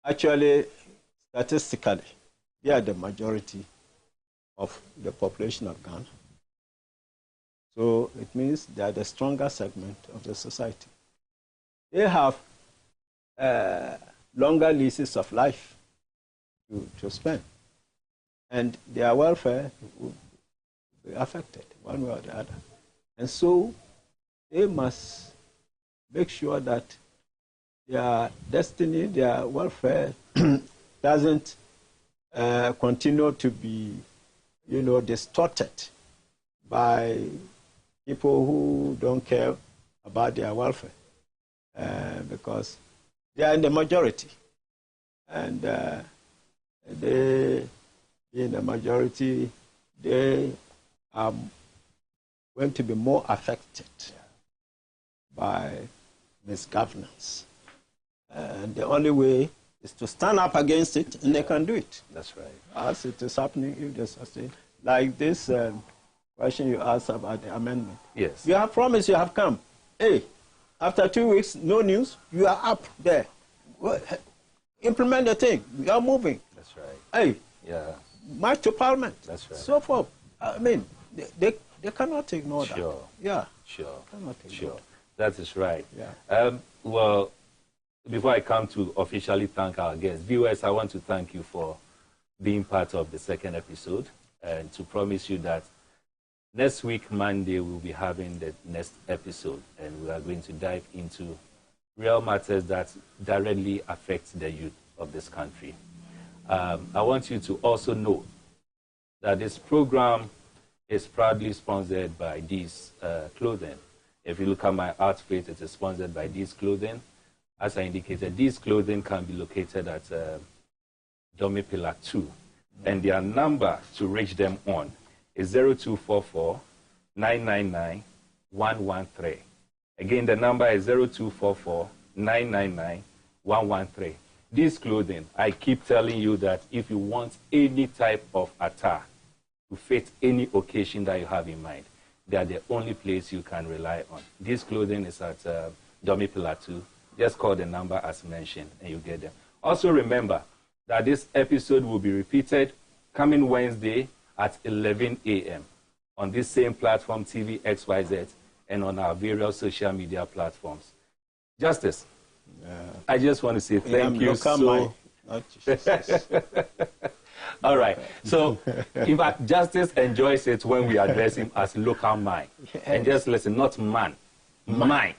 Actually, statistically, they are the majority of the population of Ghana. So it means they are the stronger segment of the society. They have longer leases of life to spend, and their welfare will be affected one way or the other. And so they must make sure that their destiny, their welfare doesn't continue to be, distorted by people who don't care about their welfare, because they are in the majority, and they, in the majority, they are going to be more affected by misgovernance. And the only way is to stand up against it, and they can do it. That's right. As it is happening, if they sustain. Like this question you asked about the amendment. Yes. You have promised, you have come. Hey, after 2 weeks, no news, you are up there. Well, implement the thing. We are moving. That's right. Hey, Yeah. march to Parliament. That's right. So forth. I mean, they cannot ignore that. Sure. Yeah. Sure. Cannot ignore Sure. that. That is right. Yeah. Well, before I come to officially thank our guests, viewers, I want to thank you for being part of the second episode, and to promise you that next week, Monday, we'll be having the next episode, and we are going to dive into real matters that directly affect the youth of this country. I want you to also know that this program is proudly sponsored by these clothing. If you look at my outfit, it is sponsored by these clothing. As I indicated, these clothing can be located at Domi Pillar 2. And their number to reach them on is 0244 999 113. Again, the number is 0244 999 113. This clothing, I keep telling you that if you want any type of attire to fit any occasion that you have in mind, they are the only place you can rely on. This clothing is at Domi Pillar 2. Just call the number as mentioned and you get them. Also remember that this episode will be repeated coming Wednesday at 11 a.m. on this same platform, TV XYZ, and on our various social media platforms. Justice, I just want to say thank you so much. All right. So, in fact, Justice enjoys it when we address him as local mind. And just listen, not man, mind.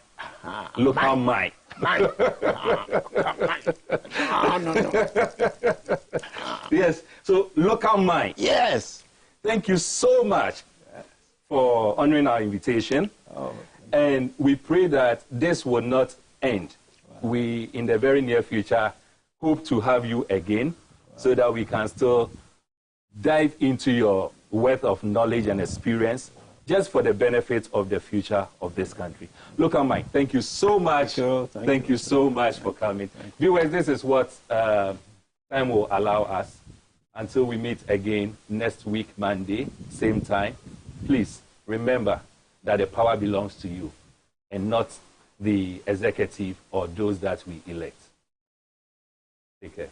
Local mind. No. Yes, so local mind. Yes. Thank you so much for honoring our invitation. And we pray that this will not end. We, in the very near future, hope to have you again so that we can still dive into your wealth of knowledge and experience just for the benefit of the future of this country. Local mind, thank you so much. Thank you so much for coming. Viewers, this is what time will allow us. Until we meet again next week, Monday, same time, please remember that the power belongs to you and not the executive or those that we elect. Take care.